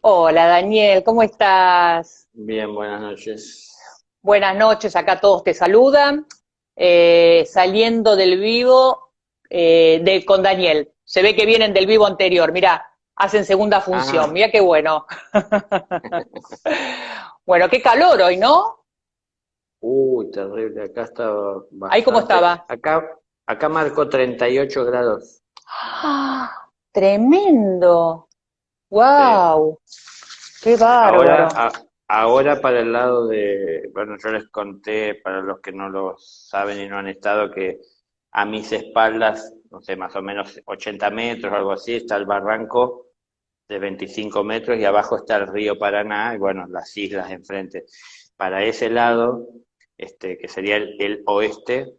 Hola Daniel, ¿cómo estás? Bien, buenas noches. Buenas noches, acá todos te saludan. Saliendo del vivo con Daniel. Se ve que vienen del vivo anterior, mirá, hacen segunda función, Ah, mirá qué bueno. Bueno, qué calor hoy, ¿no? uy, terrible, acá está Ahí cómo bastante. estaba. Acá marcó 38 grados. ¡Ah! Tremendo. Sí. ¡Wow! ¡Qué Ahora, bárbaro! ahora para el lado de, bueno, yo les conté, para los que no lo saben y no han estado, que a mis espaldas, no sé, más o menos 80 metros o algo así, está el barranco de 25 metros y abajo está el río Paraná y bueno, las islas enfrente. Para ese lado, que sería el oeste,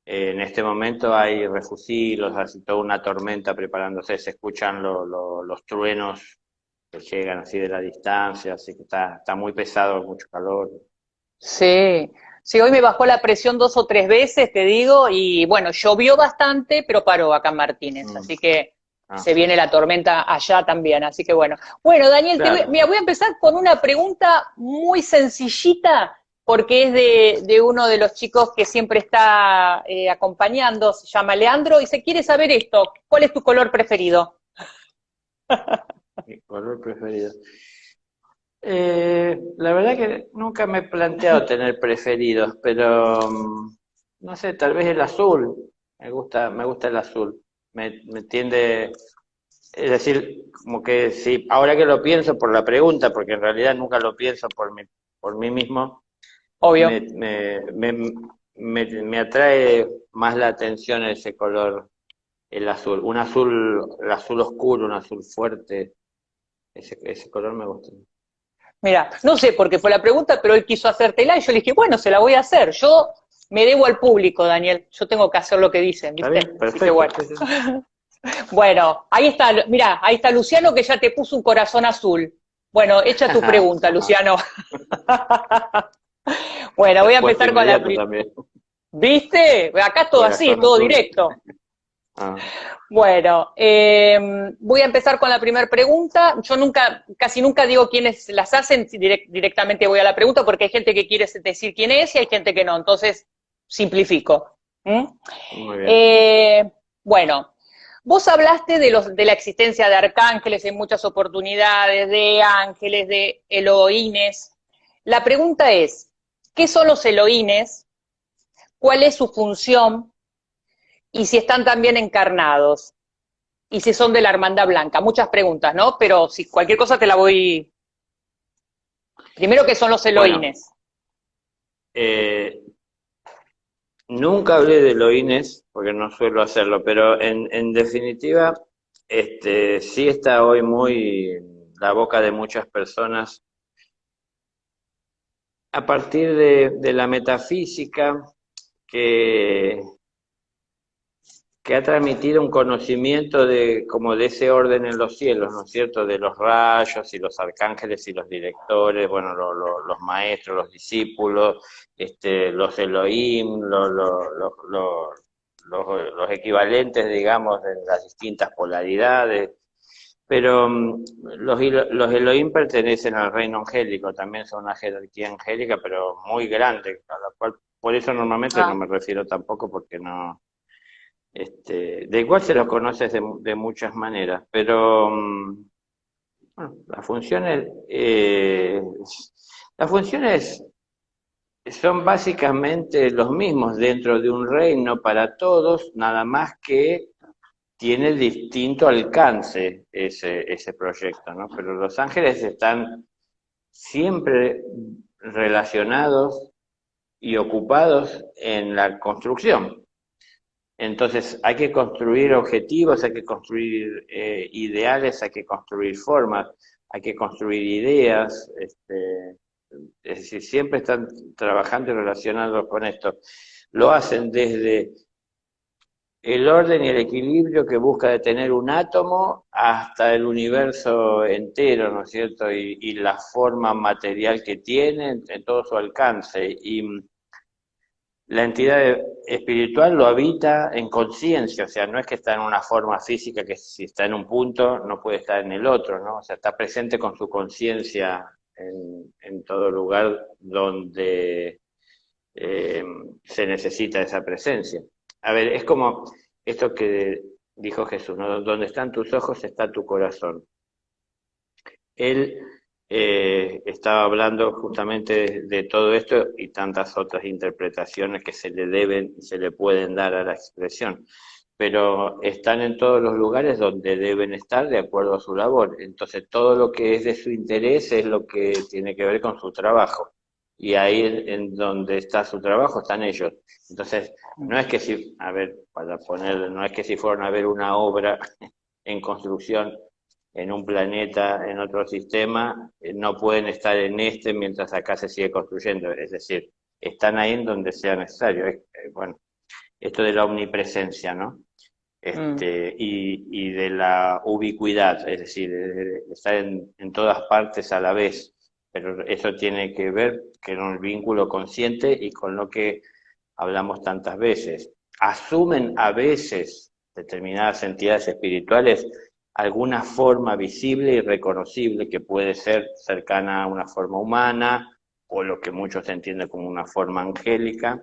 en este momento hay refugios, así toda una tormenta preparándose, se escuchan los truenos que llegan así de la distancia, así que está muy pesado, mucho calor. Sí, sí, hoy me bajó la presión 2 o 3 veces, te digo, y bueno, llovió bastante, pero paró acá en Martínez, Mm, así que ah, se viene la tormenta allá también, así que bueno. Bueno, Daniel, mira, claro. voy a empezar con una pregunta muy sencillita, porque es de uno de los chicos que siempre está acompañando, se llama Leandro, y se quiere saber esto, ¿cuál es tu color preferido? Mi color preferido. La verdad que nunca me he planteado tener preferidos, pero no sé, tal vez el azul. Me gusta el azul. Me tiende, es decir, como que sí, ahora que lo pienso por la pregunta, porque en realidad nunca lo pienso por mí mismo, Obvio. me, me, me, me atrae más la atención ese color, el azul. El azul oscuro, un azul fuerte, ese color me gusta. Mira, no sé por qué fue la pregunta, pero él quiso hacértela y yo le dije, bueno, se la voy a hacer. Yo me debo al público, Daniel. Yo tengo que hacer lo que dicen, ¿Está ¿viste? bien? Así que Perfecto, bueno. sí, sí. Bueno, ahí está, mira, ahí está Luciano que ya te puso un corazón azul. Bueno, echa tu pregunta, Ajá. Luciano. Bueno, voy a Respuesta empezar con la inmediata primera. también. ¿Viste? Acá es todo así, Corazón todo azul. directo. Ah, Bueno, voy a empezar con la primera pregunta. Yo nunca, casi nunca digo quiénes las hacen, directamente voy a la pregunta porque hay gente que quiere decir quién es y hay gente que no, entonces simplifico. ¿Mm? muy bien. Eh, bueno, vos hablaste de la existencia de arcángeles en muchas oportunidades, de ángeles, de Elohines. La pregunta es, ¿qué son los Elohines? ¿Cuál es su función? Y si están también encarnados y si son de la Hermandad Blanca. Muchas preguntas, ¿no? Pero si cualquier cosa te la voy. Primero, ¿qué son los Bueno, Elohines? eh, nunca hablé de Loines, porque no suelo hacerlo, pero en definitiva, sí está hoy muy en la boca de muchas personas a partir de la metafísica que que ha transmitido un conocimiento de como de ese orden en los cielos, ¿no es cierto? De los rayos y los arcángeles y los directores, bueno, los maestros, los discípulos, los Elohim, los equivalentes, digamos, de las distintas polaridades. Pero los Elohim pertenecen al reino angélico, también son una jerarquía angélica, pero muy grande, a la cual, por eso normalmente no Ah, me refiero tampoco porque no, de igual se los conoce de muchas maneras, pero bueno, las funciones son básicamente los mismos dentro de un reino para todos, nada más que tiene distinto alcance ese proyecto, ¿no? Pero los ángeles están siempre relacionados y ocupados en la construcción. Entonces hay que construir objetivos, hay que construir ideales, hay que construir formas, hay que construir ideas, es decir, siempre están trabajando y relacionados con esto. Lo hacen desde el orden y el equilibrio que busca de tener un átomo hasta el universo entero, ¿no es cierto? Y la forma material que tiene en todo su alcance. Y La entidad espiritual lo habita en conciencia, o sea, no es que está en una forma física que si está en un punto no puede estar en el otro, ¿no? O sea, está presente con su conciencia en todo lugar donde eh, se necesita esa presencia. A ver, es como esto que dijo Jesús, ¿no? Donde están tus ojos está tu corazón. Él estaba hablando justamente de todo esto y tantas otras interpretaciones que se le deben y se le pueden dar a la expresión, pero están en todos los lugares donde deben estar de acuerdo a su labor. Entonces todo lo que es de su interés es lo que tiene que ver con su trabajo. Y ahí en donde está su trabajo están ellos. Entonces, no es que si, a ver, para poner, no es que si fueran a ver una obra en construcción en un planeta, en otro sistema, no pueden estar en este mientras acá se sigue construyendo. Es decir, están ahí en donde sea necesario. Bueno, esto de la omnipresencia, ¿no? Y de la ubicuidad, es decir, de estar en todas partes a la vez. Pero eso tiene que ver con el vínculo consciente y con lo que hablamos tantas veces. Asumen a veces determinadas entidades espirituales alguna forma visible y reconocible que puede ser cercana a una forma humana o lo que muchos entienden como una forma angélica,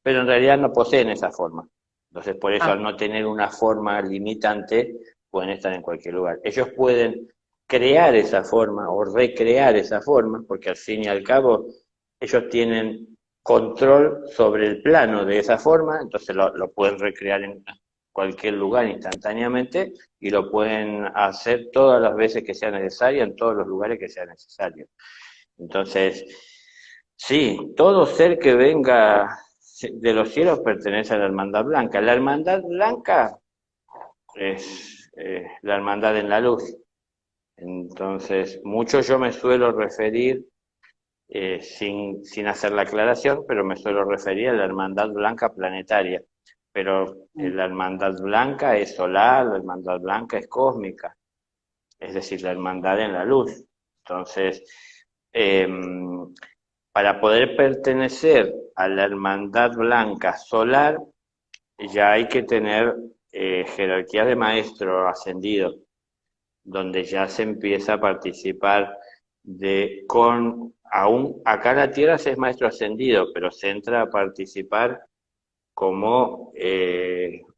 pero en realidad no poseen esa forma. Entonces, por eso, al no tener una forma limitante, pueden estar en cualquier lugar. Ellos pueden crear esa forma o recrear esa forma, porque al fin y al cabo ellos tienen control sobre el plano de esa forma, entonces lo pueden recrear en cualquier lugar instantáneamente y lo pueden hacer todas las veces que sea necesario, en todos los lugares que sea necesario. Entonces, sí, todo ser que venga de los cielos pertenece a la Hermandad Blanca. La Hermandad Blanca es la hermandad en la luz. Entonces, mucho yo me suelo referir, sin hacer la aclaración, pero me suelo referir a la Hermandad Blanca planetaria. Pero la Hermandad Blanca es solar, la Hermandad Blanca es cósmica, es decir, la hermandad en la luz. Entonces, para poder pertenecer a la Hermandad Blanca solar, ya hay que tener jerarquía de maestro ascendido, donde ya se empieza a participar aún acá en la Tierra se es maestro ascendido, pero se entra a participar como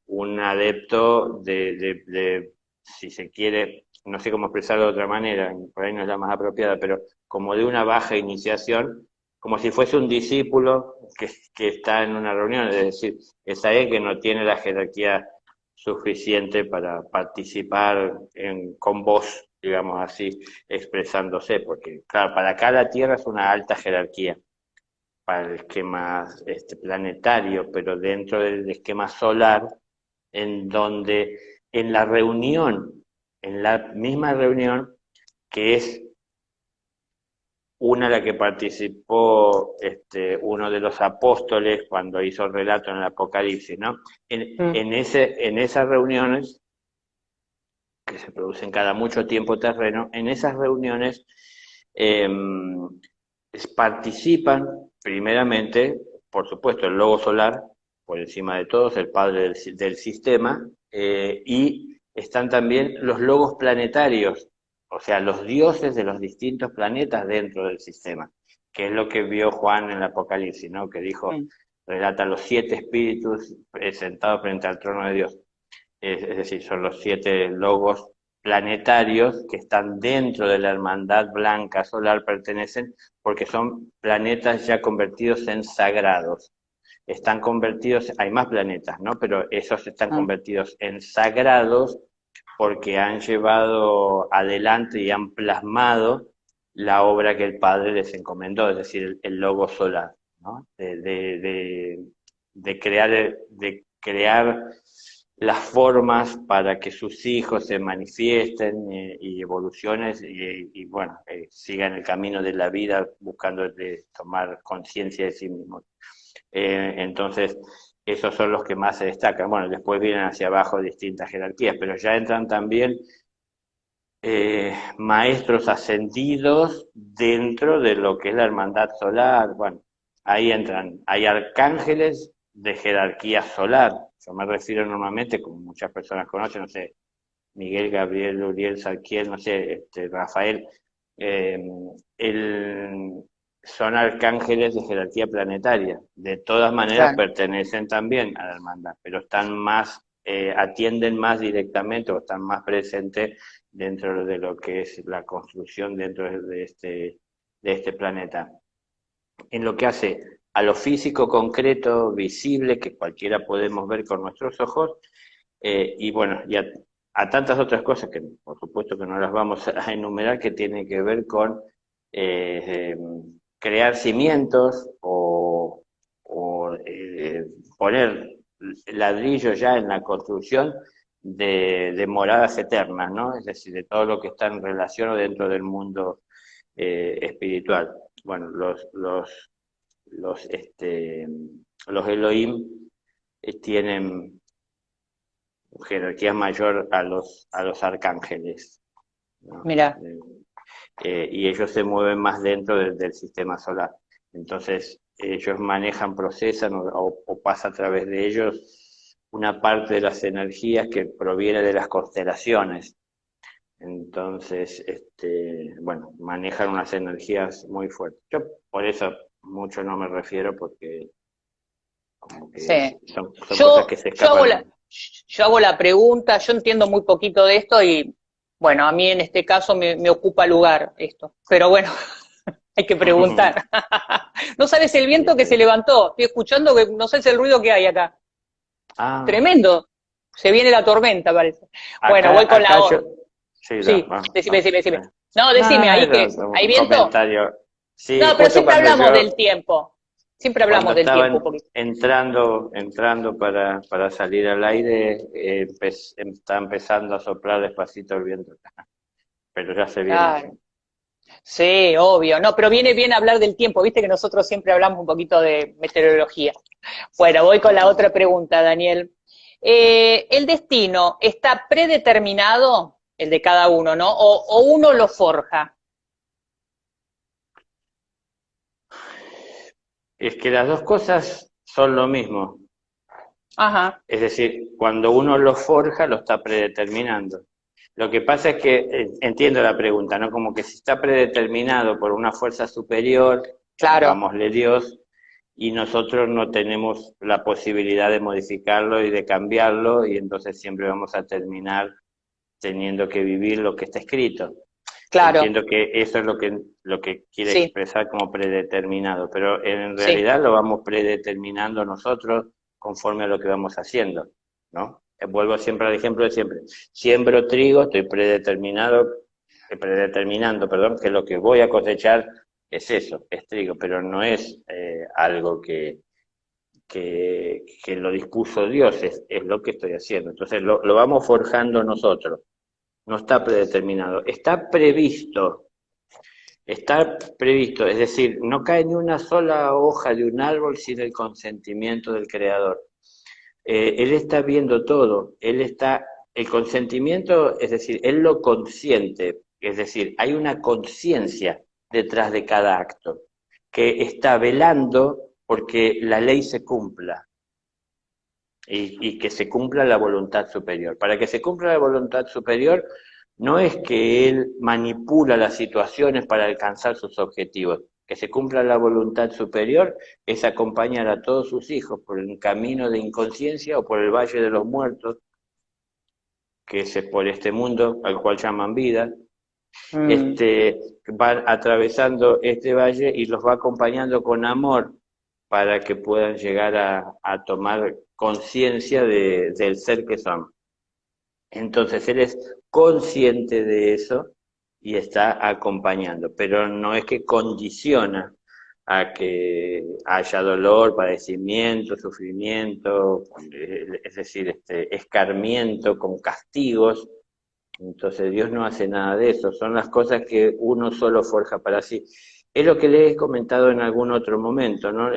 un adepto si se quiere, no sé cómo expresarlo de otra manera, por ahí no es la más apropiada, pero como de una baja iniciación, como si fuese un discípulo que está en una reunión, es decir, es alguien que no tiene la jerarquía suficiente para participar con voz, digamos así, expresándose, porque claro, para cada tierra es una alta jerarquía para el esquema planetario, pero dentro del esquema solar, en donde en la misma reunión, que es una la que participó uno de los apóstoles cuando hizo el relato en el Apocalipsis, ¿no? En esas reuniones, que se producen cada mucho tiempo terreno, en esas reuniones participan primeramente, por supuesto, el logo solar, por encima de todos, el padre del sistema, y están también los logos planetarios, o sea, los dioses de los distintos planetas dentro del sistema, que es lo que vio Juan en el Apocalipsis, ¿no? Que dijo, relata los 7 espíritus sentados frente al trono de Dios. Es decir, son los 7 logos planetarios que están dentro de la hermandad blanca solar, pertenecen porque son planetas ya convertidos en sagrados. Están convertidos, hay más planetas, ¿no? Pero esos están convertidos en sagrados porque han llevado adelante y han plasmado la obra que el Padre les encomendó, es decir, el logo solar, ¿no? De crear las formas para que sus hijos se manifiesten y evolucionen y bueno, sigan el camino de la vida buscando tomar conciencia de sí mismos. Entonces, esos son los que más se destacan. Bueno, después vienen hacia abajo distintas jerarquías, pero ya entran también maestros ascendidos dentro de lo que es la hermandad solar. Bueno, ahí entran, hay arcángeles de jerarquía solar. Yo me refiero normalmente, como muchas personas conocen, no sé, Miguel, Gabriel, Uriel, Salquiel, no sé, Rafael, eh, el- son arcángeles de jerarquía planetaria. De todas maneras Claro. pertenecen también a la hermandad, pero están más, atienden más directamente o están más presentes dentro de lo que es la construcción dentro de este planeta. En lo que hace a lo físico concreto, visible, que cualquiera podemos ver con nuestros ojos, y bueno, a tantas otras cosas que por supuesto que no las vamos a enumerar, que tienen que ver con eh, eh, crear cimientos o poner ladrillos ya en la construcción de moradas eternas, ¿no? Es decir, de todo lo que está en relación o dentro del mundo espiritual. Bueno, los, este, los Elohim tienen jerarquía mayor a los arcángeles, ¿no? Mira, Y ellos se mueven más dentro del sistema solar. Entonces, ellos manejan, procesan o pasa a través de ellos una parte de las energías que proviene de las constelaciones. Entonces, bueno, manejan unas energías muy fuertes. Yo por eso mucho no me refiero porque como que sí. son cosas que se Yo hago escapan. yo hago la pregunta, yo entiendo muy poquito de esto y, bueno, a mí en este caso me ocupa lugar esto. Pero bueno, hay que preguntar. No sabes el Sí, viento que se sí. levantó. Estoy escuchando que no sabes el ruido que hay acá. Ah, Tremendo. Se viene la tormenta, parece. Bueno, voy con acá la yo, otra. sí, Sí, decime, decime, sí. decime. No, No, decime, no, ¿ahí era qué? ¿Hay un viento? comentario. Sí, No, pero justo siempre hablamos del tiempo. Siempre cuando hablamos del tiempo estaban un poquito. entrando para salir al aire, está empezando a soplar despacito el viento, pero ya se viene. Claro. Sí, obvio. No, pero viene bien hablar del tiempo. Viste que nosotros siempre hablamos un poquito de meteorología. Bueno, voy con la otra pregunta, Daniel. ¿El destino está predeterminado, el de cada uno, ¿no? O uno lo forja? Es que las dos cosas son lo mismo. Ajá, Es decir, cuando uno lo forja, lo está predeterminando. Lo que pasa es que, entiendo la pregunta, ¿no? Como que si está predeterminado por una fuerza superior, claro, pongámosle Dios, y nosotros no tenemos la posibilidad de modificarlo y de cambiarlo, y entonces siempre vamos a terminar teniendo que vivir lo que está escrito. claro. Entiendo que eso es lo que quiere Sí, expresar como predeterminado, pero en sí. realidad lo vamos predeterminando nosotros conforme a lo que vamos haciendo, ¿no? Vuelvo siempre al ejemplo de siempre. Siembro trigo, estoy predeterminando, perdón, que lo que voy a cosechar es eso, es trigo, pero no es algo que lo dispuso Dios, es lo que estoy haciendo. Entonces lo vamos forjando nosotros, no está predeterminado, está previsto, es decir, no cae ni una sola hoja de un árbol sin el consentimiento del creador. Él está viendo todo, el consentimiento, es decir, él lo consiente, es decir, hay una conciencia detrás de cada acto que está velando porque la ley se cumpla y que se cumpla la voluntad superior. Para que se cumpla la voluntad superior, no es que él manipula las situaciones para alcanzar sus objetivos. Que se cumpla la voluntad superior es acompañar a todos sus hijos por el camino de inconsciencia o por el valle de los muertos, que es por este mundo al cual llaman vida. Mm, Van atravesando este valle y los va acompañando con amor para que puedan llegar a tomar conciencia del ser que son. Entonces él es consciente de eso y está acompañando, pero no es que condiciona a que haya dolor, padecimiento, sufrimiento, es decir, escarmiento con castigos. Entonces Dios no hace nada de eso, son las cosas que uno solo forja para sí. Es lo que le he comentado en algún otro momento, ¿no?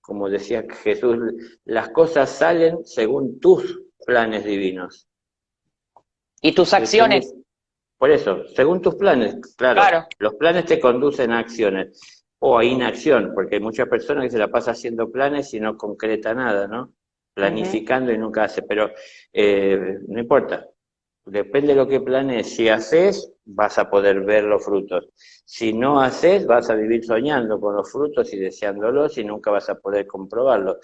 Como decía Jesús, las cosas salen según tus planes divinos. ¿Y tus Depende, acciones? por eso, según tus planes, claro, Claro, los planes te conducen a acciones. o a inacción, porque hay muchas personas que se la pasa haciendo planes y no concreta nada, ¿no? Ujú. Planificando y nunca hace, pero no importa, depende de lo que planees. Si haces, vas a poder ver los frutos. Si no haces, vas a vivir soñando con los frutos y deseándolos y nunca vas a poder comprobarlos.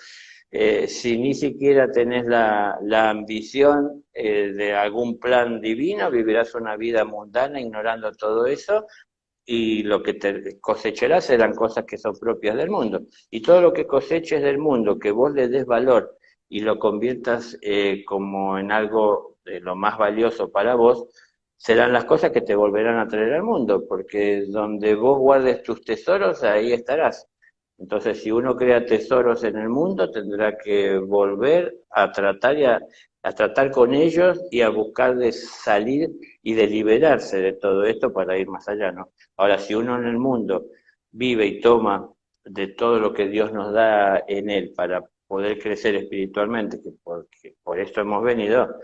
Si ni siquiera tenés la ambición de algún plan divino, vivirás una vida mundana ignorando todo eso y lo que te cosecharás serán cosas que son propias del mundo. Y todo lo que coseches del mundo, que vos le des valor y lo conviertas como en algo de lo más valioso para vos, serán las cosas que te volverán a traer al mundo, porque donde vos guardes tus tesoros, ahí estarás. Entonces, si uno crea tesoros en el mundo, tendrá que volver a tratar a tratar con ellos y a buscar de salir y de liberarse de todo esto para ir más allá, ¿no? Ahora, si uno en el mundo vive y toma de todo lo que Dios nos da en él para poder crecer espiritualmente, que por esto hemos venido,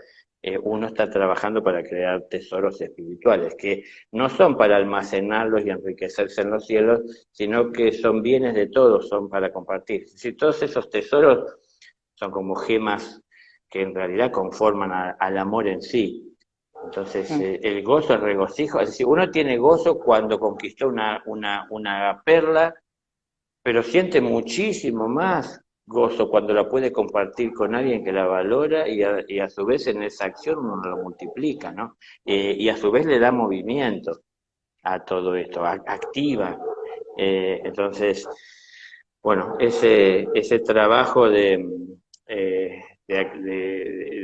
uno está trabajando para crear tesoros espirituales, que no son para almacenarlos y enriquecerse en los cielos, sino que son bienes de todos, son para compartir. Si todos esos tesoros son como gemas que en realidad conforman al amor en sí. Entonces, Mm. el gozo, el regocijo, es decir, uno tiene gozo cuando conquistó una perla, pero siente muchísimo más gozo cuando la puede compartir con alguien que la valora y a su vez en esa acción uno lo multiplica, ¿no? Y a su vez le da movimiento a todo esto, activa. Entonces, bueno, ese trabajo de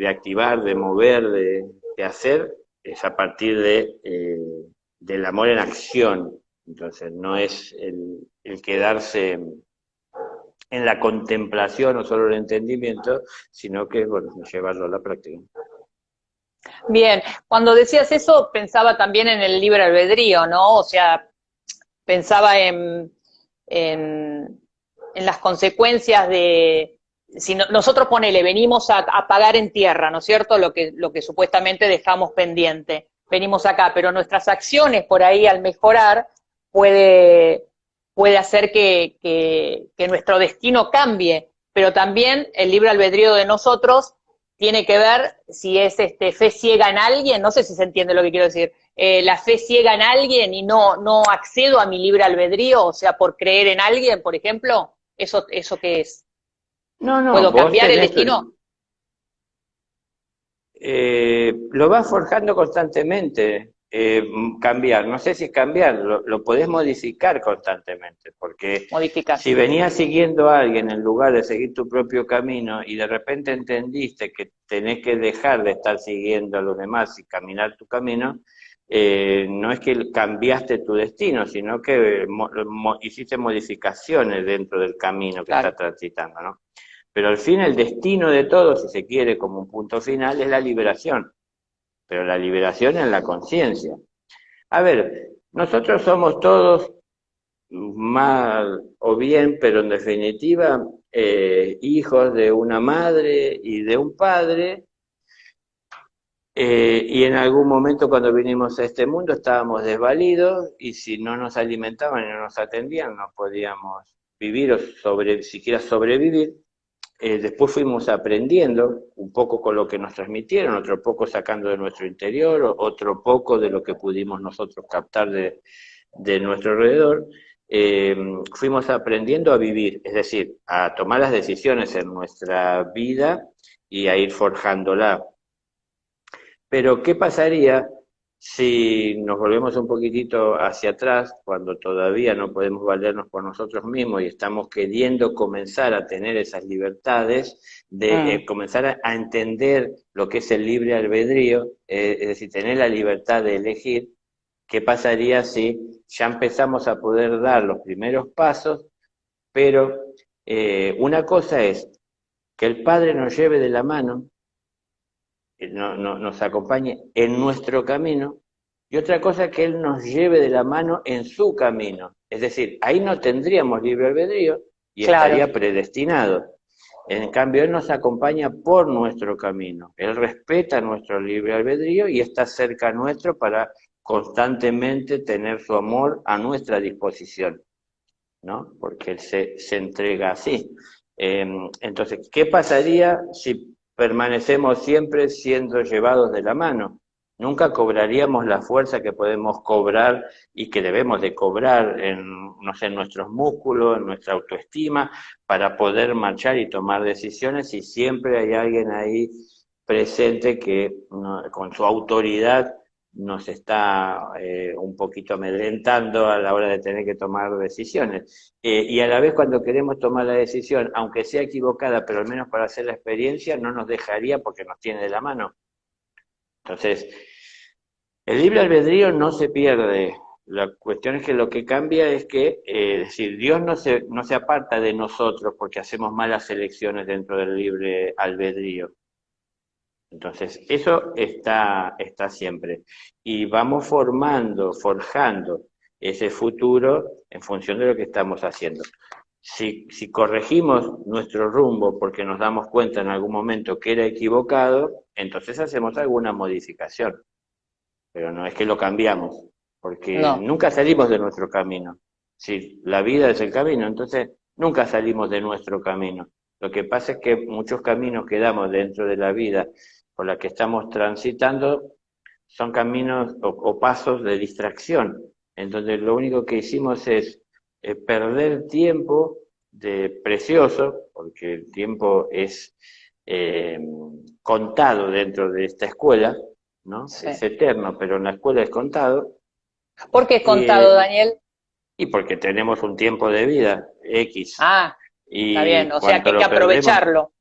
activar, de mover, de hacer, es a partir del amor en acción. Entonces, no es el quedarse en la contemplación o solo el entendimiento, sino que, bueno, llevarlo a la práctica. Bien, cuando decías eso pensaba también en el libre albedrío, ¿no? O sea, pensaba en, en las consecuencias de, si nosotros ponele, venimos a pagar en tierra, ¿no es cierto? Lo que supuestamente dejamos pendiente. Venimos acá, pero nuestras acciones por ahí al mejorar puede, puede hacer que nuestro destino cambie, pero también el libre albedrío de nosotros tiene que ver si es fe ciega en alguien, no sé si se entiende lo que quiero decir, la fe ciega en alguien y no accedo a mi libre albedrío, o sea, por creer en alguien, por ejemplo, ¿eso qué es? No, no, ¿Puedo vos cambiar el tenés, destino? lo vas forjando constantemente, cambiar, no sé si cambiar, lo podés modificar constantemente, porque Modificar. si venías siguiendo a alguien en lugar de seguir tu propio camino y de repente entendiste que tenés que dejar de estar siguiendo a los demás y caminar tu camino, no es que cambiaste tu destino, sino que hiciste modificaciones dentro del camino que Claro. estás transitando, ¿no? Pero al fin el destino de todo, si se quiere como un punto final, es la liberación, pero la liberación en la conciencia. A ver, nosotros somos todos mal o bien, pero en definitiva, hijos de una madre y de un padre, y en algún momento cuando vinimos a este mundo estábamos desvalidos y si no nos alimentaban y no nos atendían no podíamos vivir o siquiera sobrevivir. Después fuimos aprendiendo un poco con lo que nos transmitieron, otro poco sacando de nuestro interior, otro poco de lo que pudimos nosotros captar de nuestro alrededor. Eh, Fuimos aprendiendo a vivir, es decir, a tomar las decisiones en nuestra vida y a ir forjándola. Pero, ¿qué pasaría si nos volvemos un poquitito hacia atrás, cuando todavía no podemos valernos por nosotros mismos y estamos queriendo comenzar a tener esas libertades, de Mm. comenzar a entender lo que es el libre albedrío, es decir, tener la libertad de elegir? ¿Qué pasaría si ya empezamos a poder dar los primeros pasos, pero una cosa es que el Padre nos lleve de la mano, nos acompañe en nuestro camino, y otra cosa que Él nos lleve de la mano en su camino? Es decir, ahí no tendríamos libre albedrío y Claro. estaría predestinado. En cambio, Él nos acompaña por nuestro camino. Él respeta nuestro libre albedrío y está cerca nuestro para constantemente tener su amor a nuestra disposición. ¿no? Porque Él se entrega así. Entonces, ¿qué pasaría si permanecemos siempre siendo llevados de la mano? Nunca cobraríamos la fuerza que podemos cobrar y que debemos de cobrar en, no sé, en nuestros músculos, en nuestra autoestima, para poder marchar y tomar decisiones, y siempre hay alguien ahí presente que con su autoridad nos está un poquito amedrentando a la hora de tener que tomar decisiones. Y a la vez cuando queremos tomar la decisión, aunque sea equivocada, pero al menos para hacer la experiencia, no nos dejaría porque nos tiene de la mano. Entonces, el libre albedrío no se pierde. La cuestión es que lo que cambia es que, es decir, Dios no se aparta de nosotros porque hacemos malas elecciones dentro del libre albedrío. Entonces, eso está siempre. Y vamos forjando ese futuro en función de lo que estamos haciendo. Si corregimos nuestro rumbo porque nos damos cuenta en algún momento que era equivocado, entonces hacemos alguna modificación. Pero no es que lo cambiamos, porque No. nunca salimos de nuestro camino. Si la vida es el camino, entonces nunca salimos de nuestro camino. Lo que pasa es que muchos caminos que damos dentro de la vida por la que estamos transitando son caminos o pasos de distracción. Entonces lo único que hicimos es perder tiempo de precioso, porque el tiempo es eh, contado dentro de esta escuela, ¿no? Sí. Es eterno, pero en la escuela es contado, ¿Por qué es y, contado, Daniel? y porque tenemos un tiempo de vida X, Ah, está bien, y o sea que cuando hay que lo perdemos, aprovecharlo.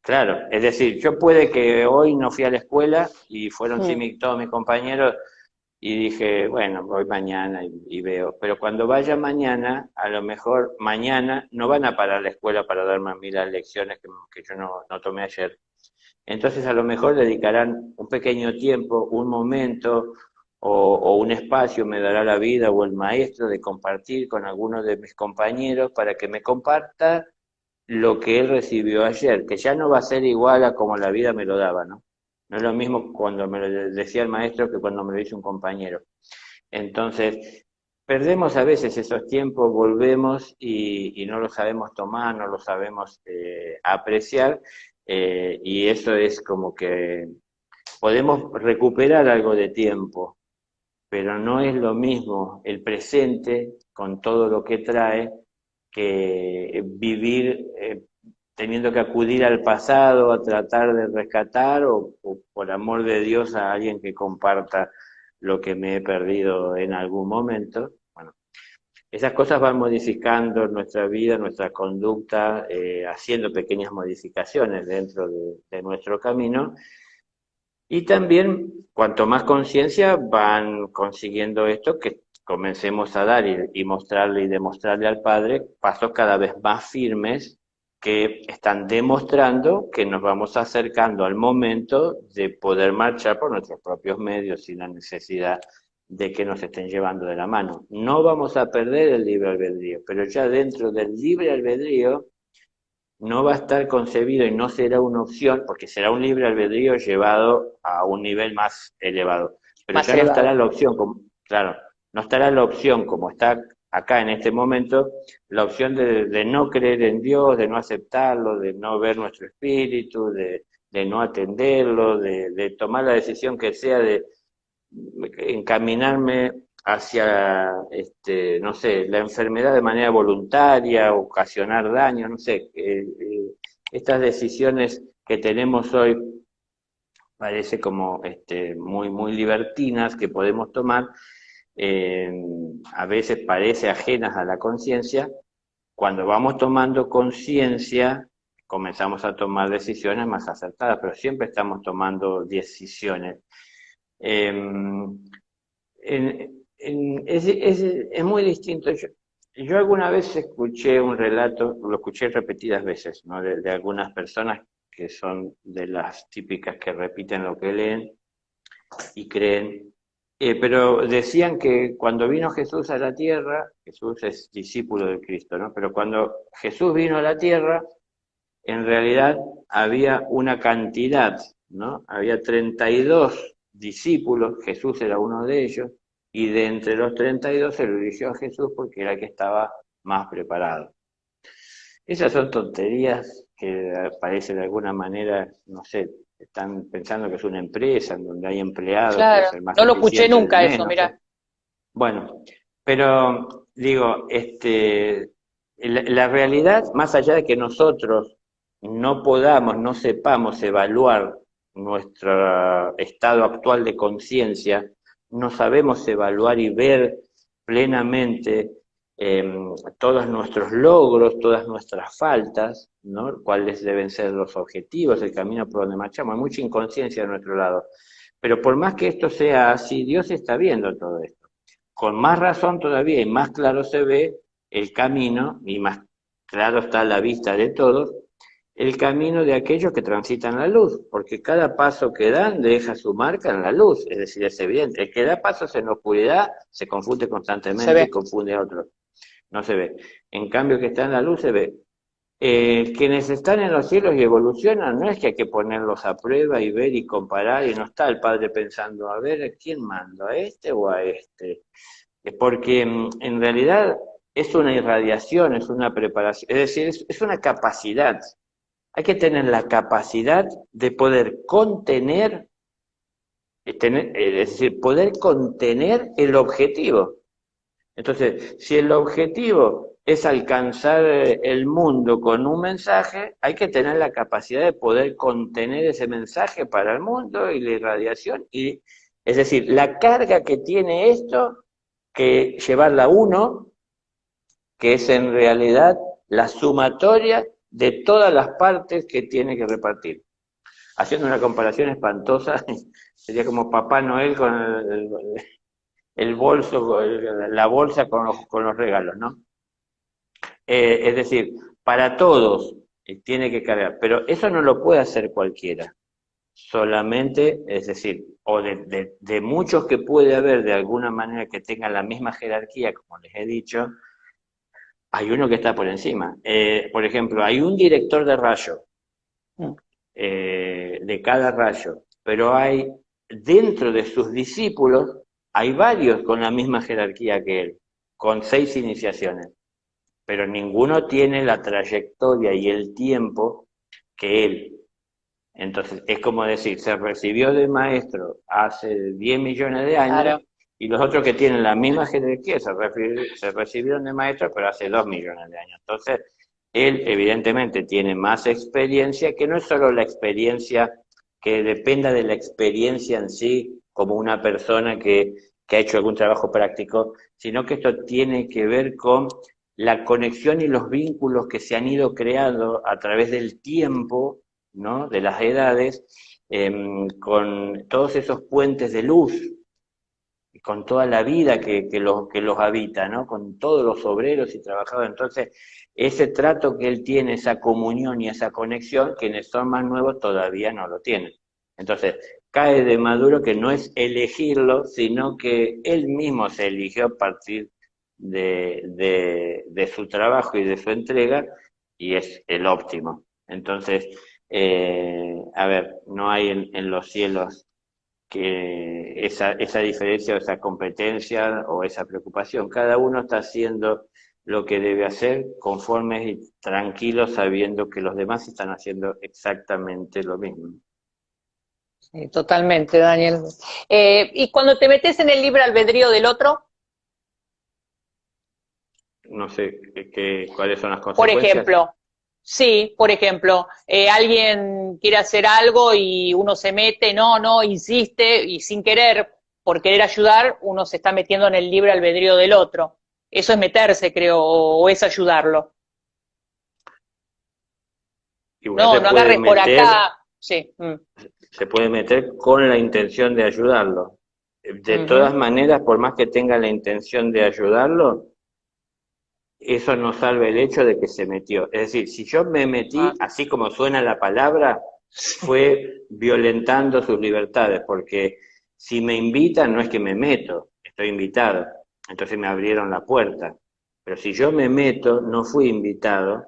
claro, es decir, yo puede que hoy no fui a la escuela y fueron Mm, todos mis compañeros y dije, bueno, voy mañana y veo, pero cuando vaya mañana, a lo mejor mañana no van a parar la escuela para darme a mí las lecciones que yo no tomé ayer. Entonces a lo mejor dedicarán un pequeño tiempo, un momento o un espacio me dará la vida o el maestro de compartir con algunos de mis compañeros para que me comparta lo que él recibió ayer, que ya no va a ser igual a como la vida me lo daba, ¿no? No es lo mismo cuando me lo decía el maestro que cuando me lo dice un compañero. Entonces, perdemos a veces esos tiempos, volvemos y no lo sabemos tomar, no lo sabemos apreciar, y eso es como que podemos recuperar algo de tiempo, pero no es lo mismo el presente con todo lo que trae que vivir teniendo que acudir al pasado a tratar de rescatar o por amor de Dios a alguien que comparta lo que me he perdido en algún momento. Bueno, esas cosas van modificando nuestra vida, nuestra conducta, haciendo pequeñas modificaciones dentro de nuestro camino. Y también, cuanto más conciencia van consiguiendo esto, que comencemos a dar y mostrarle y demostrarle al Padre pasos cada vez más firmes que están demostrando que nos vamos acercando al momento de poder marchar por nuestros propios medios sin la necesidad de que nos estén llevando de la mano. No vamos a perder el libre albedrío, pero ya dentro del libre albedrío no va a estar concebido y no será una opción, porque será un libre albedrío llevado a un nivel más elevado. Pero más ya no estará elevado. la opción, como, claro, no estará la opción como está acá en este momento, la opción de no creer en Dios, de no aceptarlo, de no ver nuestro espíritu, de no atenderlo, de tomar la decisión que sea de encaminarme hacia, no sé, la enfermedad de manera voluntaria, ocasionar daño, no sé, estas decisiones que tenemos hoy parece como muy libertinas que podemos tomar, eh, a veces parece ajenas a la conciencia. Cuando vamos tomando conciencia, comenzamos a tomar decisiones más acertadas, pero siempre estamos tomando decisiones. Eh, es muy distinto. Yo alguna vez escuché un relato, lo escuché repetidas veces, ¿no? De algunas personas que son de las típicas que repiten lo que leen y creen, pero decían que cuando vino Jesús a la tierra, Jesús es discípulo de Cristo, ¿no? Pero cuando Jesús vino a la tierra, en realidad había una cantidad, ¿no? Había 32 discípulos, Jesús era uno de ellos, y de entre los 32 se lo eligió a Jesús porque era el que estaba más preparado. Esas son tonterías que parece de alguna manera, no sé, están pensando que es una empresa en donde hay empleados, que es Claro, el más no lo escuché eficiente del nunca mes, eso, no sé. mira. Bueno, pero digo, la realidad, más allá de que nosotros no podamos, no sepamos evaluar nuestro estado actual de conciencia, no sabemos evaluar y ver plenamente todos nuestros logros, todas nuestras faltas, ¿no? Cuáles deben ser los objetivos, el camino por donde marchamos. Hay mucha inconsciencia de nuestro lado. Pero por más que esto sea así, Dios está viendo todo esto. Con más razón todavía y más claro se ve el camino, y más claro está a la vista de todos, el camino de aquellos que transitan la luz, porque cada paso que dan deja su marca en la luz, es decir, es evidente. El que da pasos en la oscuridad se confunde Se constantemente y ve. confunde a otros, no se ve. En cambio, que está en la luz se ve. Quienes están en los cielos y evolucionan, no es que hay que ponerlos a prueba y ver y comparar, y no está el padre pensando, a ver, ¿a quién mando? ¿A este o a este? Porque en realidad es una irradiación, es una preparación, es decir, es una capacidad. Hay que tener la capacidad de poder contener, es decir, poder contener el objetivo. Entonces, si el objetivo es alcanzar el mundo con un mensaje, hay que tener la capacidad de poder contener ese mensaje para el mundo y la irradiación. Y, es decir, la carga que tiene esto, que llevarla a uno, que es en realidad la sumatoria de todas las partes que tiene que repartir. Haciendo una comparación espantosa, sería como Papá Noel con el bolso, la bolsa con los regalos, ¿no? Es decir, para todos tiene que cargar, pero eso no lo puede hacer cualquiera. Solamente, es decir, o de muchos que puede haber de alguna manera que tengan la misma jerarquía, como les he dicho, hay uno que está por encima. Por ejemplo, hay un director de rayo, Mm. de cada rayo, pero hay dentro de sus discípulos, hay varios con la misma jerarquía que él, con 6 iniciaciones, pero ninguno tiene la trayectoria y el tiempo que él. Entonces, es como decir, se recibió de maestro hace 10 millones de años Claro. y los otros que tienen la misma jerarquía se recibieron de maestro, pero hace 2 millones de años. Entonces, él evidentemente tiene más experiencia, que no es solo la experiencia que dependa de la experiencia en sí, como una persona que ha hecho algún trabajo práctico, sino que esto tiene que ver con la conexión y los vínculos que se han ido creando a través del tiempo, ¿no? De las edades, con todos esos puentes de luz, con toda la vida que los habita, ¿no? Con todos los obreros y trabajadores. Entonces, ese trato que él tiene, esa comunión y esa conexión, quienes son más nuevos todavía no lo tienen. Entonces, cae de Maduro que no es elegirlo, sino que él mismo se eligió a partir de su trabajo y de su entrega, y es el óptimo. Entonces, a ver, no hay en los cielos que esa diferencia o esa competencia o esa preocupación. Cada uno está haciendo lo que debe hacer conforme y tranquilo, sabiendo que los demás están haciendo exactamente lo mismo. Sí, totalmente, Daniel. Y cuando te metes en el libre albedrío del otro, No sé cuáles son las por consecuencias. ejemplo, sí, por ejemplo, alguien quiere hacer algo y uno se mete, no, no, insiste, y sin querer, por querer ayudar, uno se está metiendo en el libre albedrío del otro. Eso es meterse, creo, o es ayudarlo. Y uno No, no agarres por acá. Sí. se puede meter con la intención de ayudarlo. De todas Ujú. maneras, por más que tenga la intención de ayudarlo, eso no salva el hecho de que se metió. Es decir, si yo me metí, Ah, así como suena la palabra, fue violentando sus libertades, porque si me invitan no es que me meto, estoy invitado, entonces me abrieron la puerta. Pero si yo me meto, no fui invitado,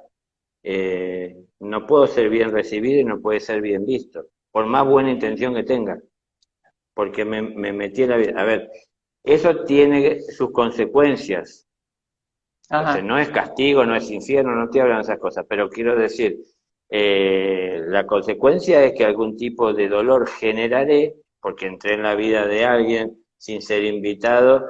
no puedo ser bien recibido y no puede ser bien visto, por más buena intención que tenga, porque me metí en la vida. A ver, eso tiene sus consecuencias. Entonces, Ajá. no es castigo, no es infierno, no estoy hablando de esas cosas, pero quiero decir, la consecuencia es que algún tipo de dolor generaré, porque entré en la vida de alguien sin ser invitado,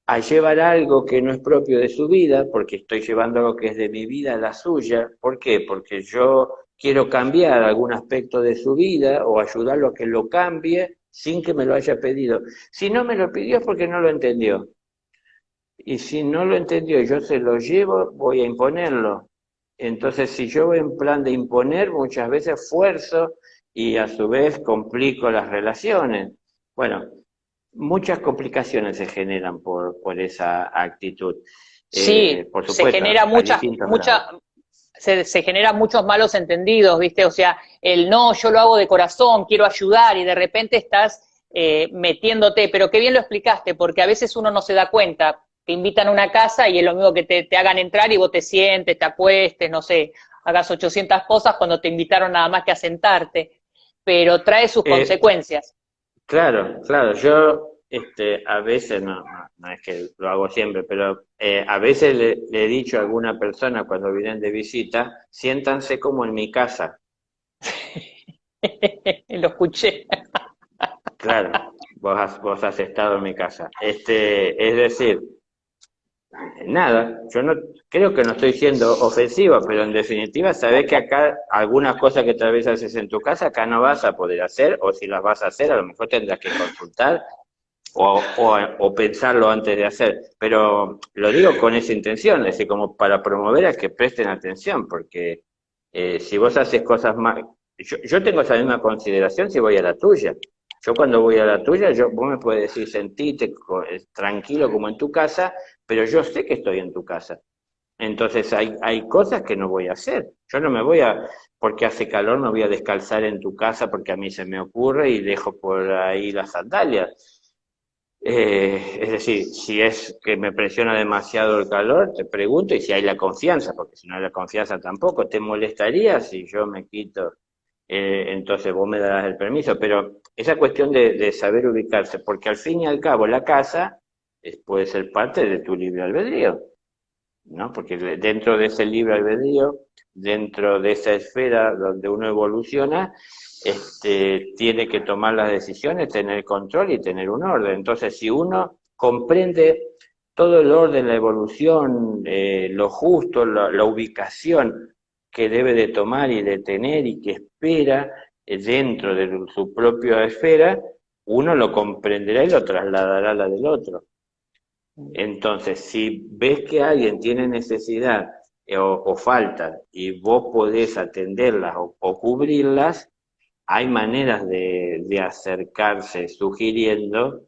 a llevar algo que no es propio de su vida, porque estoy llevando algo que es de mi vida a la suya. ¿Por qué? Porque yo quiero cambiar algún aspecto de su vida o ayudarlo a que lo cambie sin que me lo haya pedido. Si no me lo pidió es porque no lo entendió. Y si no lo entendió y yo se lo llevo, voy a imponerlo. Entonces, si yo voy en plan de imponer, muchas veces fuerzo y a su vez complico las relaciones. Bueno, muchas complicaciones se generan por esa actitud. Sí, Por se supuesto, genera a distintos grados. se generan muchos malos entendidos, ¿viste? O sea, el no, yo lo hago de corazón, quiero ayudar y de repente estás metiéndote, pero qué bien lo explicaste, porque a veces uno no se da cuenta, te invitan a una casa y es lo mismo que te hagan entrar y vos te sientes, te acuestes, no sé, hagas 800 cosas cuando te invitaron nada más que a sentarte, pero trae sus Eh, consecuencias. claro, claro, yo a veces, no es que lo hago siempre, pero a veces le he dicho a alguna persona cuando vienen de visita, siéntanse como en mi casa. Lo escuché. Claro, vos has estado en mi casa. Es decir, nada, yo no creo que no estoy siendo ofensivo, pero en definitiva sabés que acá algunas cosas que tal vez haces en tu casa, acá no vas a poder hacer, o si las vas a hacer, a lo mejor tendrás que consultar o pensarlo antes de hacer. Pero lo digo con esa intención, es decir, como para promover a que presten atención, porque si vos haces cosas más, yo tengo esa misma consideración si voy a la tuya. Yo cuando voy a la tuya, vos me puedes decir, sentite tranquilo como en tu casa, pero yo sé que estoy en tu casa. Entonces hay cosas que no voy a hacer. Yo no me voy porque hace calor, me voy a descalzar en tu casa porque a mí se me ocurre y dejo por ahí las sandalias. Es decir, si es que me presiona demasiado el calor, te pregunto, y si hay la confianza, porque si no hay la confianza tampoco, ¿te molestaría si yo me quito? Entonces vos me darás el permiso, pero esa cuestión de saber ubicarse, porque al fin y al cabo la casa puede ser parte de tu libre albedrío, ¿no? Porque dentro de ese libre albedrío, dentro de esa esfera donde uno evoluciona, tiene que tomar las decisiones, tener control y tener un orden. Entonces, si uno comprende todo el orden, la evolución, lo justo, la ubicación que debe de tomar y de tener y que espera dentro de su propia esfera, uno lo comprenderá y lo trasladará a la del otro. Entonces, si ves que alguien tiene necesidad o falta y vos podés atenderlas o cubrirlas, hay maneras de acercarse sugiriendo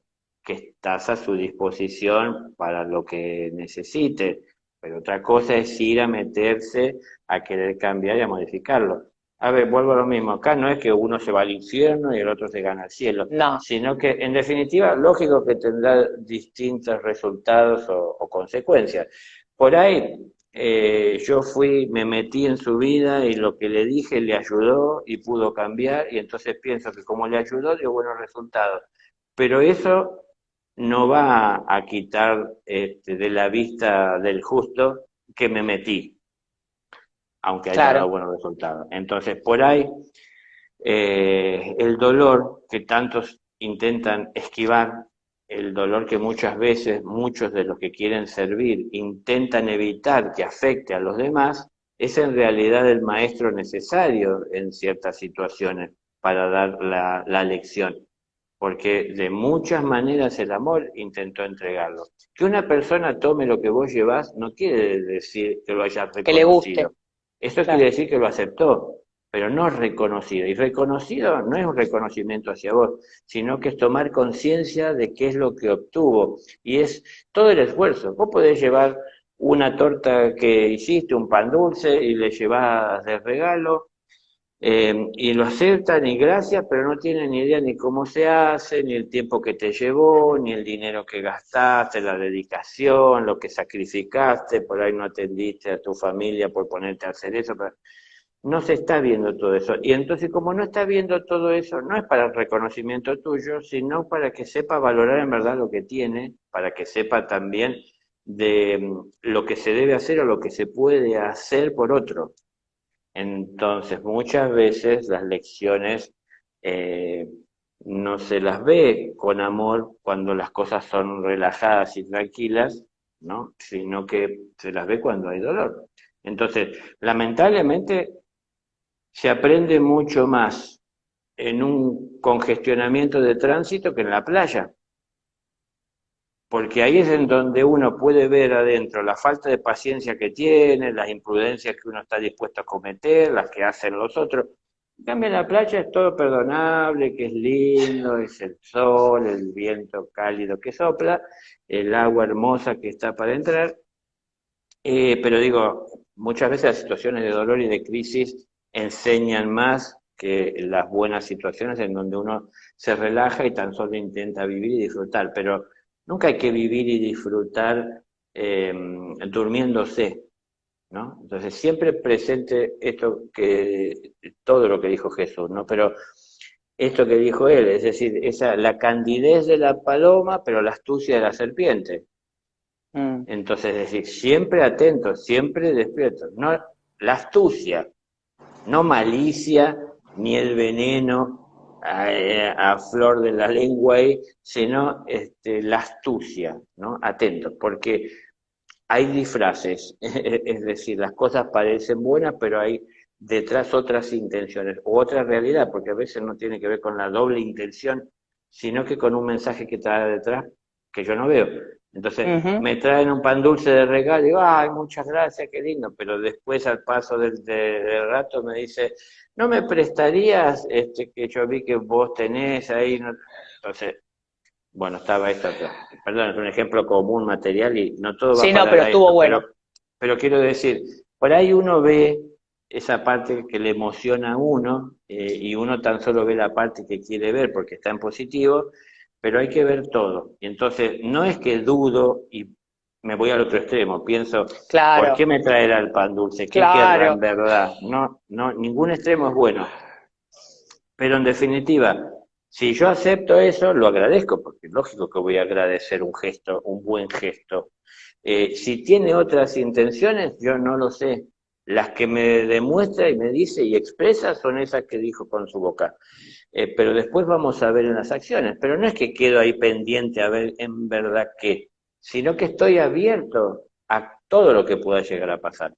que estás a su disposición para lo que necesite. Pero otra cosa es ir a meterse, a querer cambiar y a modificarlo. A ver, vuelvo a lo mismo. Acá no es que uno se va al infierno y el otro se gana al cielo, No, sino que en definitiva, lógico que tendrá distintos resultados o consecuencias. Por ahí yo me metí en su vida y lo que le dije le ayudó y pudo cambiar y entonces pienso que como le ayudó dio buenos resultados. Pero eso no va a quitar de la vista del justo que me metí, aunque haya dado claro. buenos resultados. Entonces, por ahí, el dolor que tantos intentan esquivar, el dolor que muchas veces muchos de los que quieren servir intentan evitar que afecte a los demás, es en realidad el maestro necesario en ciertas situaciones para dar la lección. Porque de muchas maneras el amor intentó entregarlo. Que una persona tome lo que vos llevas no quiere decir que lo hayas Que le guste, reconocido. Eso quiere claro. decir que lo aceptó, pero no reconocido. Y reconocido no es un reconocimiento hacia vos, sino que es tomar conciencia de qué es lo que obtuvo. Y es todo el esfuerzo. Vos podés llevar una torta que hiciste, un pan dulce, y le llevas de regalo, y lo aceptan y gracias, pero no tienen ni idea ni cómo se hace, ni el tiempo que te llevó, ni el dinero que gastaste, la dedicación, lo que sacrificaste, por ahí no atendiste a tu familia por ponerte a hacer eso, pero no se está viendo todo eso. Y entonces como no está viendo todo eso, no es para el reconocimiento tuyo, sino para que sepa valorar en verdad lo que tiene, para que sepa también lo que se debe hacer o lo que se puede hacer por otro. Entonces, muchas veces las lecciones no se las ve con amor cuando las cosas son relajadas y tranquilas, ¿no? Sino que se las ve cuando hay dolor. Entonces, lamentablemente, se aprende mucho más en un congestionamiento de tránsito que en la playa, porque ahí es en donde uno puede ver adentro la falta de paciencia que tiene, las imprudencias que uno está dispuesto a cometer, las que hacen los otros. En cambio, en la playa es todo perdonable, que es lindo, es el sol, el viento cálido que sopla, el agua hermosa que está para entrar. Pero digo, muchas veces las situaciones de dolor y de crisis enseñan más que las buenas situaciones en donde uno se relaja y tan solo intenta vivir y disfrutar. Pero nunca hay que vivir y disfrutar durmiéndose, ¿no? Entonces siempre presente todo lo que dijo Jesús, ¿no? Pero esto que dijo él, es decir, la candidez de la paloma, pero la astucia de la serpiente. Entonces, es decir, siempre atentos, siempre despiertos. No, la astucia, no malicia, ni el veneno a flor de la lengua ahí, sino la astucia, ¿no? Atentos, porque hay disfraces, es decir, las cosas parecen buenas, pero hay detrás otras intenciones, o otra realidad, porque a veces no tiene que ver con la doble intención, sino que con un mensaje que trae detrás que yo no veo. Entonces, me traen un pan dulce de regalo y digo, ay, muchas gracias, qué lindo, pero después al paso del rato me dice, ¿no me prestarías que yo vi que vos tenés ahí? No? Entonces, bueno, estaba esto atrás. Perdón, es un ejemplo común, material, y no todo va Sí, no, para pero estuvo esto, bueno. pero quiero decir, por ahí uno ve esa parte que le emociona a uno, y uno tan solo ve la parte que quiere ver porque está en positivo, pero hay que ver todo. Y entonces, no es que dudo y me voy al otro extremo, pienso, ¿por Claro, qué me traerá el pan dulce? ¿Qué querrá en claro. verdad? No, no, ningún extremo es bueno. Pero en definitiva, si yo acepto eso, lo agradezco, porque es lógico que voy a agradecer un gesto, un buen gesto. Si tiene otras intenciones, yo no lo sé. Las que me demuestra y me dice y expresa son esas que dijo con su boca. Pero después vamos a ver en las acciones. Pero no es que quedo ahí pendiente a ver en verdad qué, sino que estoy abierto a todo lo que pueda llegar a pasar.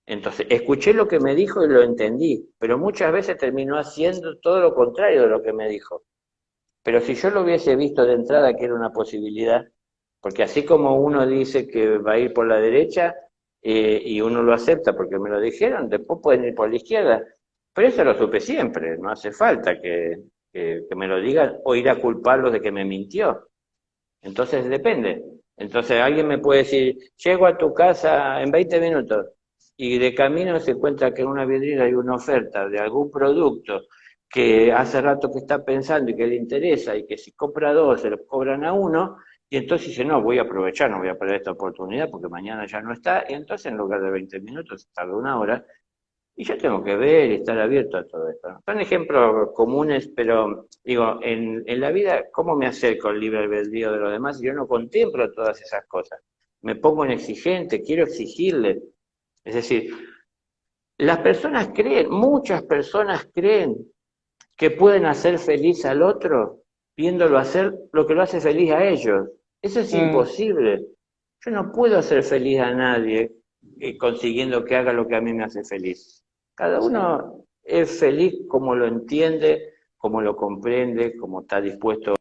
Entonces, escuché lo que me dijo y lo entendí, pero muchas veces terminó haciendo todo lo contrario de lo que me dijo. Pero si yo lo hubiese visto de entrada que era una posibilidad, porque así como uno dice que va a ir por la derecha y uno lo acepta porque me lo dijeron, después pueden ir por la izquierda. Pero eso lo supe siempre, no hace falta que me lo digan o ir a culparlos de que me mintió. Entonces depende. Entonces alguien me puede decir, llego a tu casa en 20 minutos y de camino se encuentra que en una vidriera hay una oferta de algún producto que hace rato que está pensando y que le interesa y que si compra dos se lo cobran a uno y entonces dice, no, voy a aprovechar, no voy a perder esta oportunidad porque mañana ya no está y entonces en lugar de 20 minutos tarda una hora y yo tengo que ver y estar abierto a todo esto. Son ejemplos comunes, pero digo, en la vida, ¿cómo me acerco al libre albedrío de los demás? Yo no contemplo todas esas cosas. Me pongo en exigente, quiero exigirle. Es decir, las personas creen, muchas personas creen que pueden hacer feliz al otro viéndolo hacer lo que lo hace feliz a ellos. Eso es imposible. Yo no puedo hacer feliz a nadie consiguiendo que haga lo que a mí me hace feliz. Cada uno es feliz como lo entiende, como lo comprende, como está dispuesto a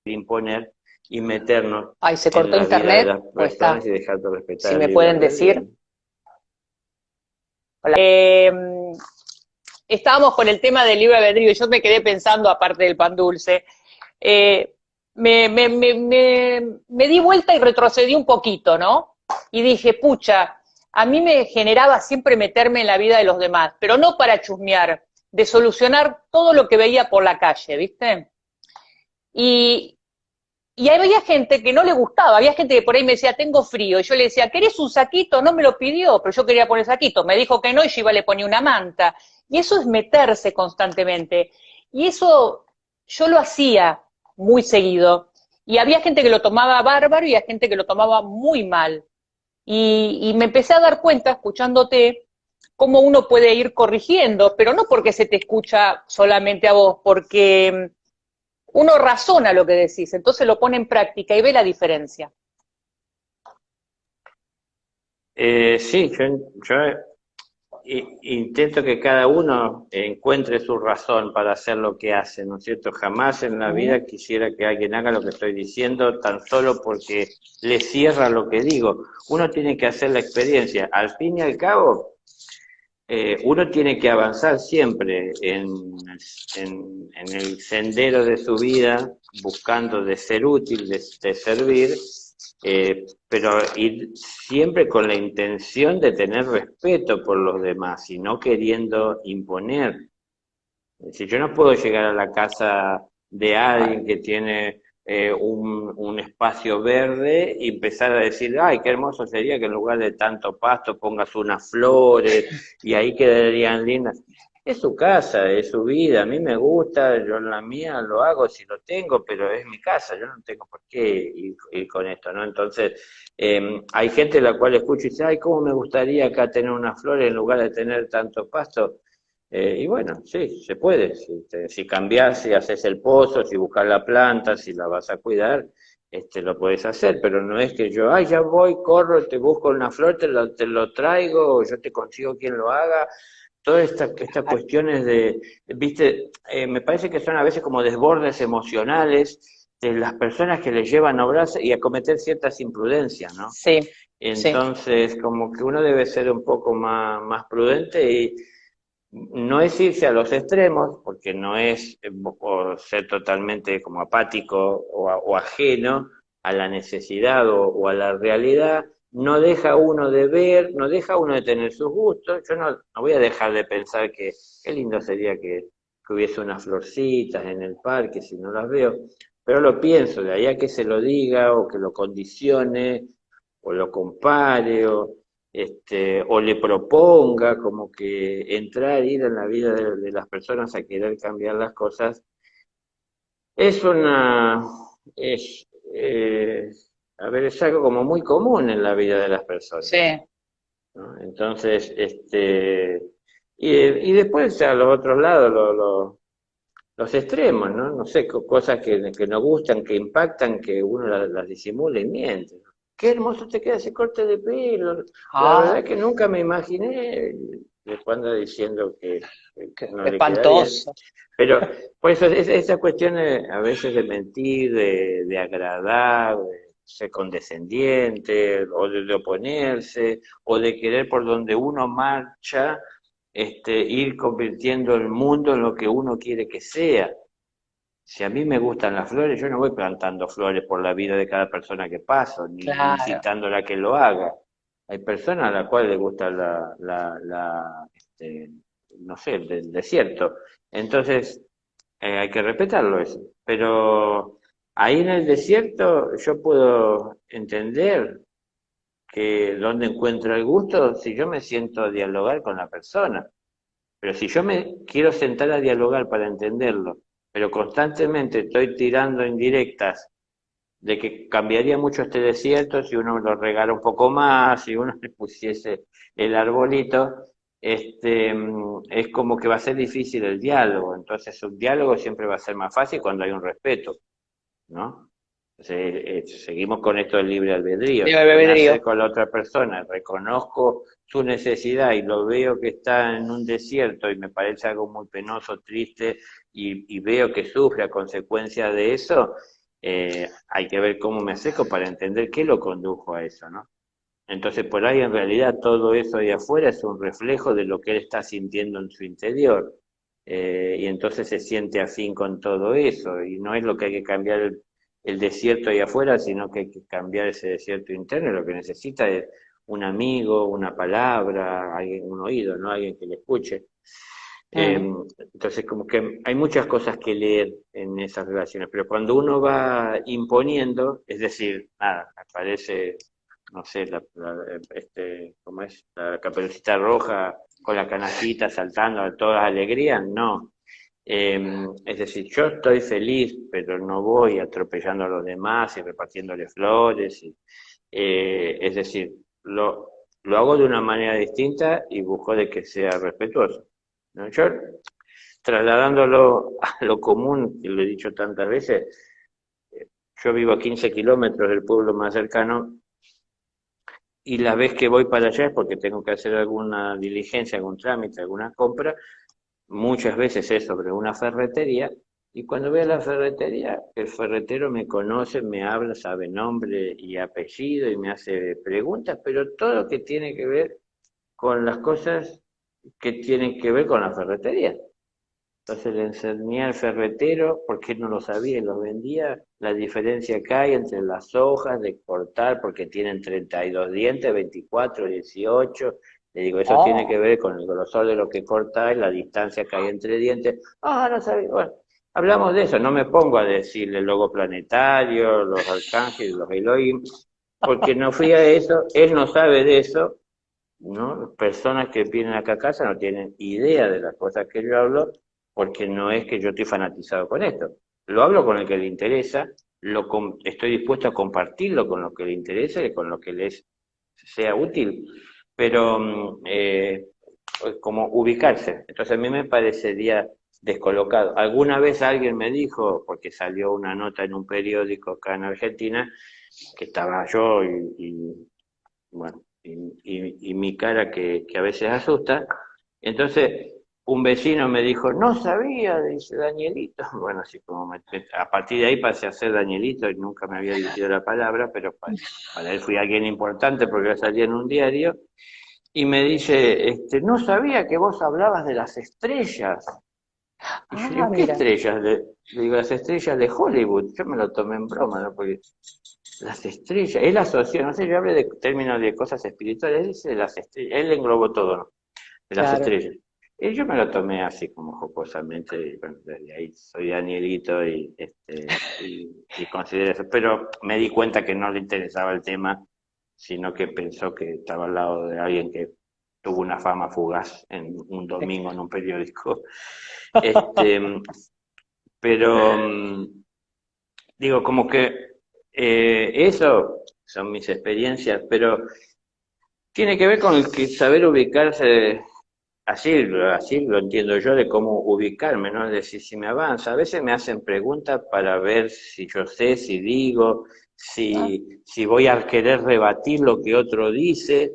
imponer y meternos Ay, ¿se en cortó la vida de internet las o personas está? y dejar de respetar Si el me libre pueden albedrío. decir. Hola. Estábamos con el tema del libre albedrío y yo me quedé pensando, aparte del pan dulce, eh, me di vuelta y retrocedí un poquito, ¿no? Y dije, pucha, a mí me generaba siempre meterme en la vida de los demás, pero no para chusmear, de solucionar todo lo que veía por la calle, ¿viste? Y, y había gente que no le gustaba, había gente que por ahí me decía, tengo frío, y yo le decía, ¿querés un saquito? No me lo pidió, pero yo quería poner saquito, me dijo que no y yo iba le ponía una manta. Y eso es meterse constantemente. Y eso yo lo hacía, muy seguido. Y había gente que lo tomaba bárbaro y había gente que lo tomaba muy mal. Y me empecé a dar cuenta, escuchándote, cómo uno puede ir corrigiendo, pero no porque se te escucha solamente a vos, porque uno razona lo que decís, entonces lo pone en práctica y ve la diferencia. Sí, yo intento que cada uno encuentre su razón para hacer lo que hace, ¿no es cierto? Jamás en la ¿Mm? vida quisiera que alguien haga lo que estoy diciendo tan solo porque le cierra lo que digo. Uno tiene que hacer la experiencia. Al fin y al cabo, uno tiene que avanzar siempre en el sendero de su vida, buscando de ser útil, de servir, pero ir siempre con la intención de tener respeto por los demás y no queriendo imponer. Si yo no puedo llegar a la casa de alguien que tiene un espacio verde y empezar a decir, ay, qué hermoso sería que en lugar de tanto pasto pongas unas flores y ahí quedarían lindas. Es su casa, es su vida, a mí me gusta, yo en la mía lo hago si lo tengo, pero es mi casa, yo no tengo por qué ir con esto, ¿no? Entonces, hay gente a la cual escucho y dice, ay, cómo me gustaría acá tener unas flores en lugar de tener tanto pasto. Y bueno, sí, se puede. Si cambias, si haces el pozo, si buscas la planta, si la vas a cuidar, lo puedes hacer. Pero no es que yo, ay, ya voy, corro, te busco una flor, te lo traigo, o yo te consigo quien lo haga. Todas estas cuestiones viste, me parece que son a veces como desbordes emocionales de las personas que les llevan a obrar y a cometer ciertas imprudencias, ¿no? Sí, sí. Entonces, como que uno debe ser un poco más prudente y no es irse a los extremos, porque no es o ser totalmente como apático o ajeno a la necesidad o a la realidad, no deja uno de ver, no deja uno de tener sus gustos. Yo no voy a dejar de pensar que qué lindo sería que hubiese unas florcitas en el parque si no las veo, pero lo pienso, de ahí a que se lo diga o que lo condicione o lo compare o le proponga como que entrar, ir en la vida de las personas a querer cambiar las cosas, es una, es, a ver, es algo como muy común en la vida de las Sí. personas, ¿no? Entonces, y después a los otros lados, los extremos, ¿no? No sé, cosas que nos gustan, que impactan, que uno las disimula y miente. Qué hermoso te queda ese corte de pelo. La verdad Ah, que nunca me imaginé, después anda diciendo que no qué le queda bien. espantoso. Pero por eso esa cuestión a veces de mentir, de agradar, de ser condescendiente, o de oponerse, o de querer por donde uno marcha, ir convirtiendo el mundo en lo que uno quiere que sea. Si a mí me gustan las flores, yo no voy plantando flores por la vida de cada persona que paso, ni Claro. incitándola a que lo haga. Hay personas a las cuales les gusta no sé, el desierto. Entonces, hay que respetarlo eso. Pero ahí en el desierto yo puedo entender que donde encuentro el gusto, si yo me siento a dialogar con la persona. Pero si yo me quiero sentar a dialogar para entenderlo, pero constantemente estoy tirando indirectas de que cambiaría mucho este desierto si uno lo regara un poco más, si uno le pusiese el arbolito, es como que va a ser difícil el diálogo. Entonces un diálogo siempre va a ser más fácil cuando hay un respeto, ¿no? Entonces, seguimos con esto del libre albedrío. Libre Si yo me albedrío. acerco a la otra persona, reconozco su necesidad y lo veo que está en un desierto y me parece algo muy penoso, triste, y veo que sufre a consecuencia de eso, hay que ver cómo me acerco para entender qué lo condujo a eso, ¿no? Entonces, por ahí en realidad todo eso ahí afuera es un reflejo de lo que él está sintiendo en su interior. Y entonces se siente afín con todo eso. Y no es lo que hay que cambiar el desierto ahí afuera, sino que hay que cambiar ese desierto interno. Y lo que necesita es un amigo, una palabra, alguien, un oído, ¿no? Alguien que le escuche. Mm. Entonces, como que hay muchas cosas que leer en esas relaciones, pero cuando uno va imponiendo, es decir, nada, aparece, no sé, ¿cómo es? La Caperucita Roja con la canastita saltando a toda alegría, no. Es decir, yo estoy feliz, pero no voy atropellando a los demás y repartiéndole flores. Es decir, lo hago de una manera distinta y busco de que sea respetuoso, ¿no? Yo, trasladándolo a lo común, que lo he dicho tantas veces, yo vivo a 15 kilómetros del pueblo más cercano y la vez que voy para allá es porque tengo que hacer alguna diligencia, algún trámite, alguna compra. Muchas veces es sobre una ferretería, y cuando voy a la ferretería, el ferretero me conoce, me habla, sabe nombre y apellido y me hace preguntas, pero todo lo que tiene que ver con las cosas que tienen que ver con la ferretería. Entonces le enseñé al ferretero, porque él no lo sabía y lo vendía, la diferencia que hay entre las hojas de cortar, porque tienen 32 dientes, 24, 18. Le digo, eso tiene que Oh, ver con el grosor de lo que cortáis, la distancia que hay entre dientes. Ah, no sabía. Bueno, hablamos de eso, no me pongo a decirle el logo planetario, los arcángeles, los Elohim, porque no fui a eso, él no sabe de eso, ¿no? Personas que vienen acá a casa no tienen idea de las cosas que yo hablo, porque no es que yo estoy fanatizado con esto. Lo hablo con el que le interesa, estoy dispuesto a compartirlo con lo que le interesa y con lo que les sea útil, pero como ubicarse. Entonces a mí me parecería descolocado. Alguna vez alguien me dijo, porque salió una nota en un periódico acá en Argentina, que estaba yo bueno, y mi cara que a veces asusta. Entonces, un vecino me dijo, no sabía, dice Danielito. Bueno, así como a partir de ahí pasé a ser Danielito y nunca me había dirigido la palabra, pero para él fui alguien importante porque yo salía en un diario. Y me dice, no sabía que vos hablabas de las estrellas. Y yo ah, digo, ¿qué mira, estrellas? Le digo, las estrellas de Hollywood. Yo me lo tomé en broma, ¿no? Porque las estrellas, él asoció, no sé, yo hablé de términos de cosas espirituales, él dice de las estrellas, él englobó todo, ¿no? De las claro. estrellas. Y yo me lo tomé así como jocosamente, y bueno, desde ahí soy Danielito y considero eso, pero me di cuenta que no le interesaba el tema, sino que pensó que estaba al lado de alguien que tuvo una fama fugaz en un domingo en un periódico. Este, pero digo, como que eso son mis experiencias, pero tiene que ver con el que saber ubicarse, así lo entiendo yo, de cómo ubicarme, ¿no? Es decir, si me avanza, a veces me hacen preguntas para ver si yo sé, si digo, Ah, si voy a querer rebatir lo que otro dice,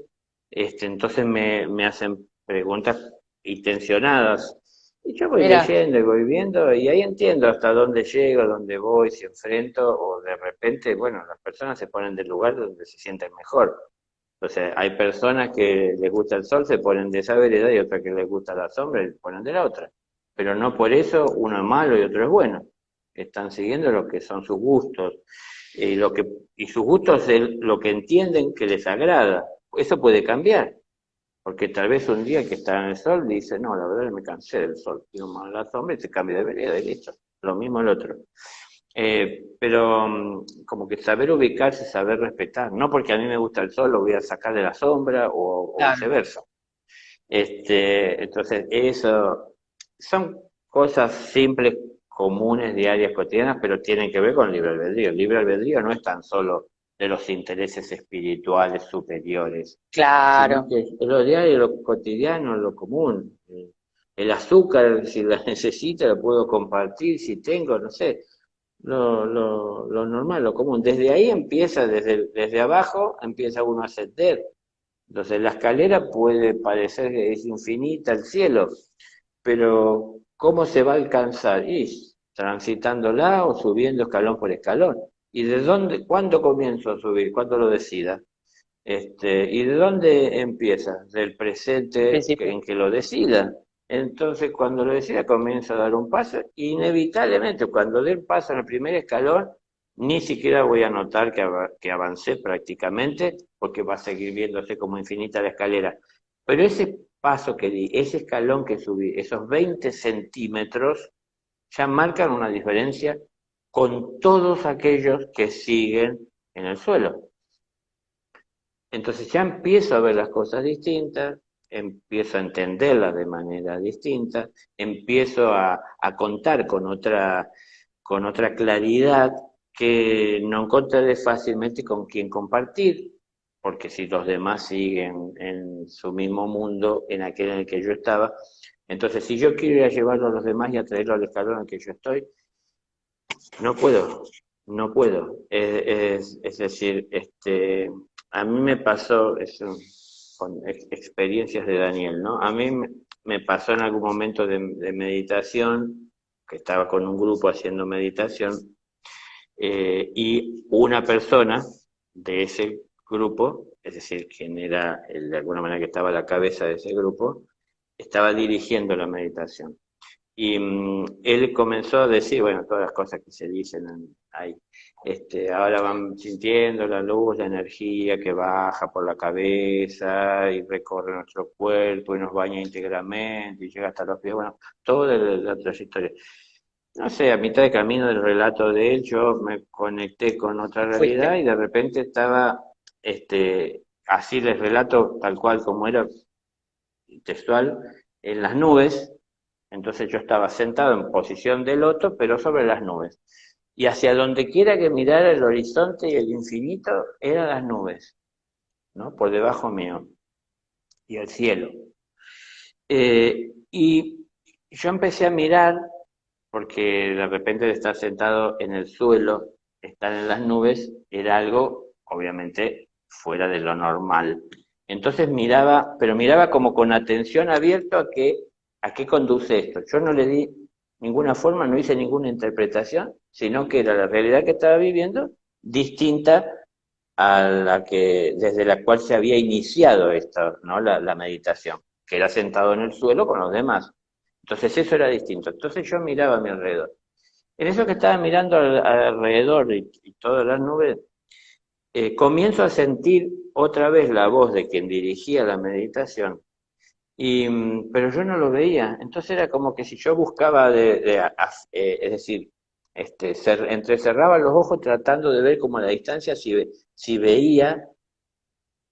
entonces me hacen preguntas intencionadas. Y yo voy mira, leyendo y voy viendo y ahí entiendo hasta dónde llego, dónde voy, si enfrento o de repente, bueno, las personas se ponen del lugar donde se sienten mejor. Entonces, hay personas que les gusta el sol, se ponen de esa vereda, y otras que les gusta la sombra y se ponen de la otra. Pero no por eso uno es malo y otro es bueno. Están siguiendo lo que son sus gustos. Y sus gustos es lo que entienden que les agrada. Eso puede cambiar, porque tal vez un día que está en el sol dice, no, la verdad me cansé del sol, quiero más la sombra y se cambia de vereda y listo. Lo mismo el otro. Pero como que saber ubicarse, saber respetar, no porque a mí me gusta el sol lo voy a sacar de la sombra o claro. viceversa. Entonces, eso son cosas simples, comunes, diarias, cotidianas, pero tienen que ver con el libre albedrío. El libre albedrío no es tan solo de los intereses espirituales superiores, sino Claro. que es lo diario, lo cotidiano, lo común. El azúcar, si la necesito, lo puedo compartir, si tengo, no sé, lo normal, lo común. Desde ahí empieza, desde abajo, empieza uno a ascender. Entonces la escalera puede parecer que es infinita el cielo, pero ¿cómo se va a alcanzar? Y transitándola o subiendo escalón por escalón. ¿Y de dónde, cuándo comienzo a subir? ¿Cuándo lo decida? ¿Y de dónde empieza? Del En presente principio. en que lo decida. Entonces, cuando lo decida, comienza a dar un paso. Inevitablemente, cuando dé el paso en el primer escalón, ni siquiera voy a notar que avancé prácticamente, porque va a seguir viéndose como infinita la escalera. Pero ese paso que di, ese escalón que subí, esos 20 centímetros, ya marcan una diferencia con todos aquellos que siguen en el suelo. Entonces ya empiezo a ver las cosas distintas, empiezo a entenderlas de manera distinta, empiezo a contar con otra claridad que no encontraré fácilmente con quien compartir, porque si los demás siguen en su mismo mundo, en aquel en el que yo estaba, entonces si yo quiero ir a llevarlo a los demás y a traerlo al escalón en el que yo estoy, no puedo, no puedo. Es decir, a mí me pasó, con experiencias de Daniel, ¿no? A mí me pasó en algún momento de meditación, que estaba con un grupo haciendo meditación, y una persona de ese grupo, es decir, quien era de alguna manera que estaba a la cabeza de ese grupo, estaba dirigiendo la meditación. Y él comenzó a decir, bueno, todas las cosas que se dicen ahí. Ahora van sintiendo la luz, la energía que baja por la cabeza y recorre nuestro cuerpo y nos baña íntegramente y llega hasta los pies. Bueno, toda la trayectoria. No sé, a mitad de camino del relato de él, yo me conecté con otra realidad Fuiste. y de repente estaba, así les relato tal cual como era textual, en las nubes. Entonces yo estaba sentado en posición de loto, pero sobre las nubes. Y hacia donde quiera que mirara el horizonte y el infinito, eran las nubes, ¿no? Por debajo mío, y el cielo. Y yo empecé a mirar, porque de repente de estar sentado en el suelo, estar en las nubes, era algo, obviamente, fuera de lo normal. Entonces miraba, pero miraba como con atención abierta a qué conduce esto. Yo no le di ninguna forma, no hice ninguna interpretación, sino que era la realidad que estaba viviendo, distinta a la que, desde la cual se había iniciado esto, ¿no? La meditación, que era sentado en el suelo con los demás. Entonces eso era distinto. Entonces yo miraba a mi alrededor. En eso que estaba mirando alrededor y todas las nubes, comienzo a sentir otra vez la voz de quien dirigía la meditación, pero yo no lo veía. Entonces era como que si yo buscaba es decir, entrecerraba los ojos tratando de ver como a la distancia si veía,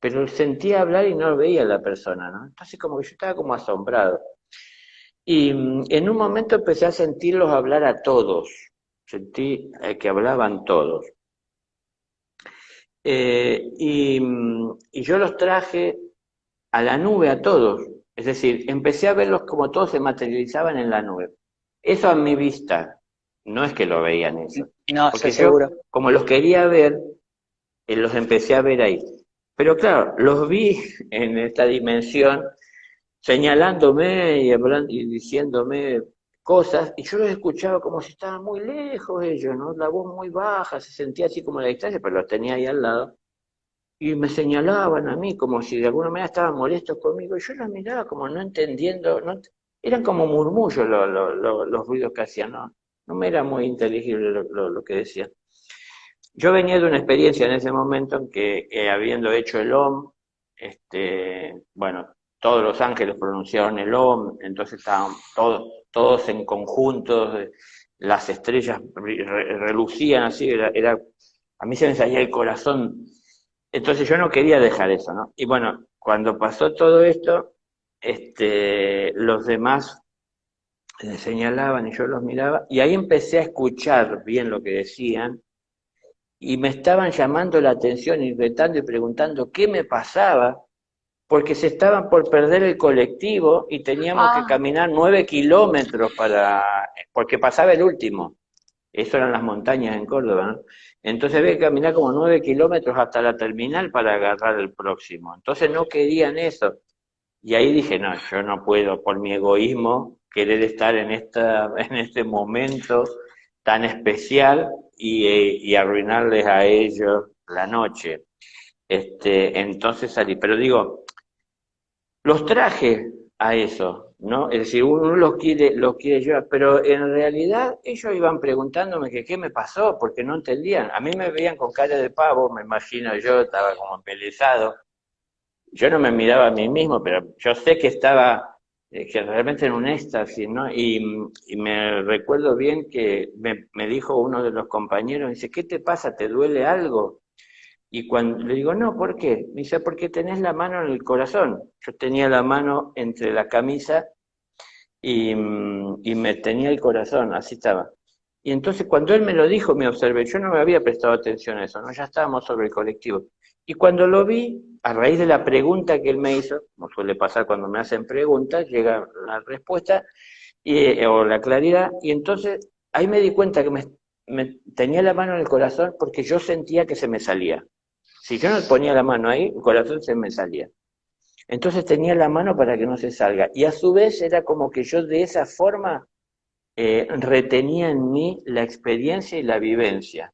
pero sentía hablar y no veía a la persona, ¿no? Entonces como que yo estaba como asombrado. Y en un momento empecé a sentirlos hablar a todos, sentí que hablaban todos. Y yo los traje a la nube a todos, es decir, empecé a verlos como todos se materializaban en la nube. Eso a mi vista, no es que lo veían eso, No, estoy porque yo, seguro. como los quería ver, los empecé a ver ahí. Pero claro, los vi en esta dimensión señalándome y hablando y diciéndome cosas, y yo los escuchaba como si estaban muy lejos ellos, ¿no? La voz muy baja, se sentía así como a la distancia, pero los tenía ahí al lado, y me señalaban a mí como si de alguna manera estaban molestos conmigo, y yo los miraba como no entendiendo, eran como murmullos los ruidos que hacían, no me era muy inteligible lo que decían. Yo venía de una experiencia en ese momento en que, habiendo hecho el OM, bueno, todos los ángeles pronunciaron el OM, entonces estaban todos en conjunto, las estrellas relucían así, a mí se me salía el corazón. Entonces yo no quería dejar eso, ¿no? Y bueno, cuando pasó todo esto, los demás señalaban y yo los miraba, y ahí empecé a escuchar bien lo que decían, y me estaban llamando la atención y retando y preguntando qué me pasaba, porque se estaban por perder el colectivo y teníamos que Ah, caminar 9 kilómetros porque pasaba el último. Eso eran las montañas en Córdoba, ¿no? Entonces había que caminar como 9 kilómetros hasta la terminal para agarrar el próximo. Entonces no querían eso. Y ahí dije, no, yo no puedo, por mi egoísmo, querer estar en este momento tan especial y arruinarles a ellos la noche. Entonces salí, pero digo, los traje a eso, ¿no? Es decir, uno los quiere llevar, pero en realidad ellos iban preguntándome que qué me pasó, porque no entendían. A mí me veían con cara de pavo, me imagino yo, estaba como embelesado. Yo no me miraba a mí mismo, pero yo sé que estaba, que realmente en un éxtasis, ¿no? Y me recuerdo bien que me dijo uno de los compañeros, dice, ¿qué te pasa? ¿Te duele algo? Y cuando le digo, no, ¿por qué? Me dice, porque tenés la mano en el corazón. Yo tenía la mano entre la camisa y me tenía el corazón, así estaba. Y entonces cuando él me lo dijo, me observé, yo no me había prestado atención a eso, ¿no? Ya estábamos sobre el colectivo. Y cuando lo vi, a raíz de la pregunta que él me hizo, como suele pasar cuando me hacen preguntas, llega la respuesta o la claridad, y entonces ahí me di cuenta que me tenía la mano en el corazón porque yo sentía que se me salía. Si yo no ponía la mano ahí, el corazón se me salía. Entonces tenía la mano para que no se salga. Y a su vez era como que yo de esa forma retenía en mí la experiencia y la vivencia.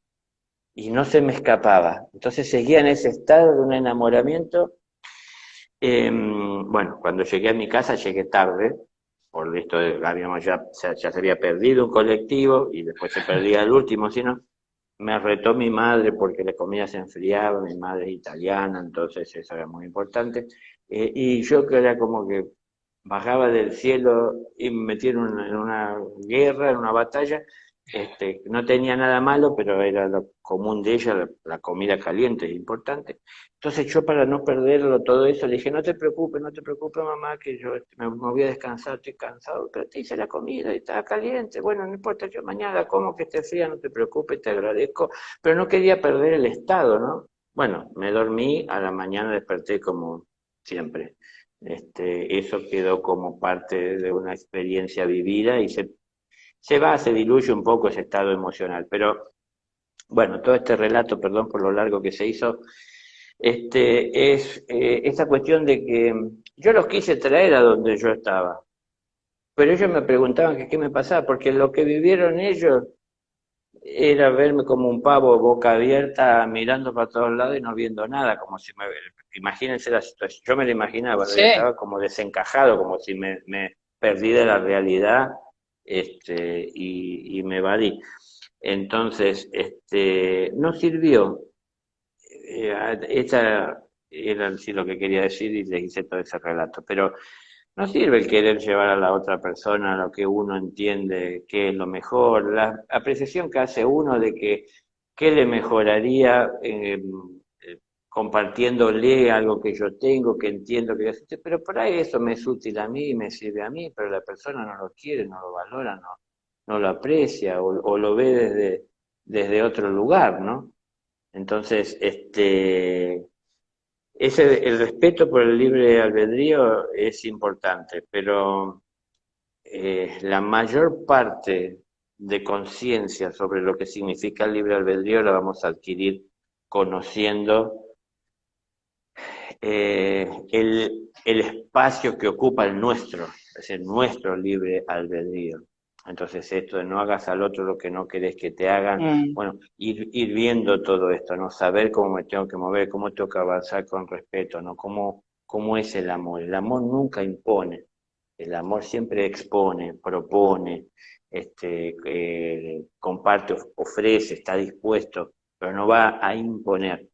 Y no se me escapaba. Entonces seguía en ese estado de un enamoramiento. Bueno, cuando llegué a mi casa llegué tarde, por esto habíamos ya se había perdido un colectivo y después se perdía el último, sino me retó mi madre porque la comida se enfriaba, mi madre es italiana, entonces eso era muy importante. Y yo que era como que bajaba del cielo y me metí en una guerra, en una batalla. No tenía nada malo, pero era lo común de ella, la comida caliente es importante. Entonces yo para no perderlo todo eso le dije, no te preocupes mamá, que yo me voy a descansar, estoy cansado, pero te hice la comida y estaba caliente, bueno, no importa, yo mañana como que esté fría, no te preocupes, te agradezco, pero no quería perder el estado, ¿no? Bueno, me dormí, a la mañana desperté como siempre. Eso quedó como parte de una experiencia vivida y se diluye un poco ese estado emocional. Pero bueno, todo este relato, perdón por lo largo que se hizo, es esta cuestión de que yo los quise traer a donde yo estaba, pero ellos me preguntaban que qué me pasaba, porque lo que vivieron ellos era verme como un pavo boca abierta mirando para todos lados y no viendo nada, como si imagínense la situación, yo me lo imaginaba, Sí. estaba como desencajado, como si me perdí de la realidad, y me evadí. Entonces, no sirvió. Esta era sí lo que quería decir y le hice todo ese relato, pero no sirve el querer llevar a la otra persona a lo que uno entiende que es lo mejor, la apreciación que hace uno de que qué le mejoraría compartiéndole algo que yo tengo, que entiendo que existe, pero por ahí eso me es útil a mí, me sirve a mí, pero la persona no lo quiere, no lo valora, no lo aprecia o lo ve desde otro lugar, ¿no? Entonces, el respeto por el libre albedrío es importante, pero la mayor parte de conciencia sobre lo que significa el libre albedrío la vamos a adquirir conociendo el espacio que ocupa el nuestro, es decir, nuestro libre albedrío. Entonces esto de no hagas al otro lo que no querés que te hagan, bueno, ir viendo todo esto, ¿no? Saber cómo me tengo que mover, cómo tengo que avanzar con respeto, ¿no? Cómo es el amor. El amor nunca impone, el amor siempre expone, propone, comparte, ofrece, está dispuesto, pero no va a imponer.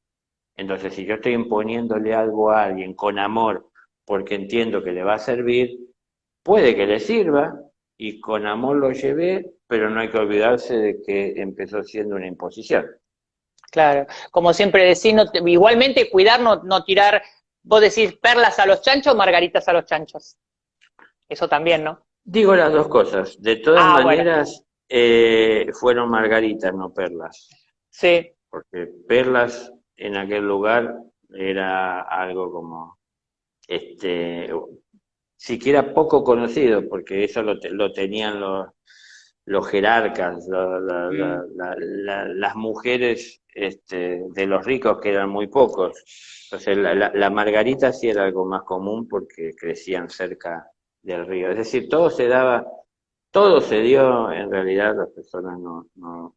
Entonces, si yo estoy imponiéndole algo a alguien con amor, porque entiendo que le va a servir, puede que le sirva, y con amor lo llevé, pero no hay que olvidarse de que empezó siendo una imposición. Claro, como siempre decís, igualmente cuidar, no tirar, vos decís perlas a los chanchos, margaritas a los chanchos. Eso también, ¿no? Digo las dos cosas. De todas Ah, bueno, maneras, fueron margaritas, no perlas. sí, Porque perlas en aquel lugar era algo como, siquiera poco conocido, porque eso lo tenían los jerarcas, las mujeres de los ricos, que eran muy pocos. Entonces la margarita sí era algo más común porque crecían cerca del río. Es decir, todo se dio, en realidad las personas no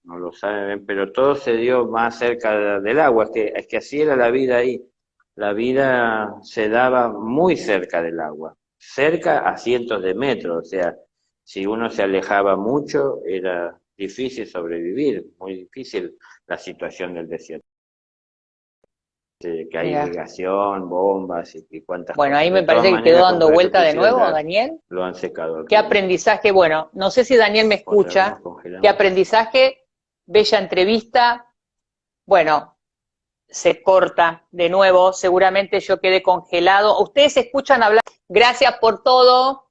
lo saben, pero todo se dio más cerca del agua, es que así era la vida ahí. La vida se daba muy cerca del agua, cerca a cientos de metros, o sea, si uno se alejaba mucho era difícil sobrevivir, muy difícil la situación del desierto, que hay mira. irrigación, bombas y cuántas Bueno, cosas. ahí De me todas parece que quedó maneras, con dando todo eso vuelta que de hicieron nuevo, ya Daniel. lo han secado el Qué río. aprendizaje, bueno, no sé si Daniel me O cerramos, escucha, qué congelamos. aprendizaje, bella entrevista. Bueno, se corta de nuevo, seguramente yo quedé congelado. Ustedes escuchan hablar. Gracias por todo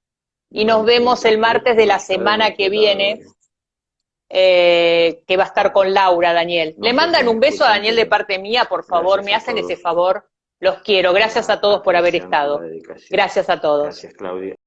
y nos vemos el martes de la semana que viene, que va a estar con Laura, Daniel. Le mandan un beso a Daniel de parte mía, por favor, me hacen ese favor. Los quiero. Gracias a todos por haber estado. Gracias a todos. Gracias, Claudia.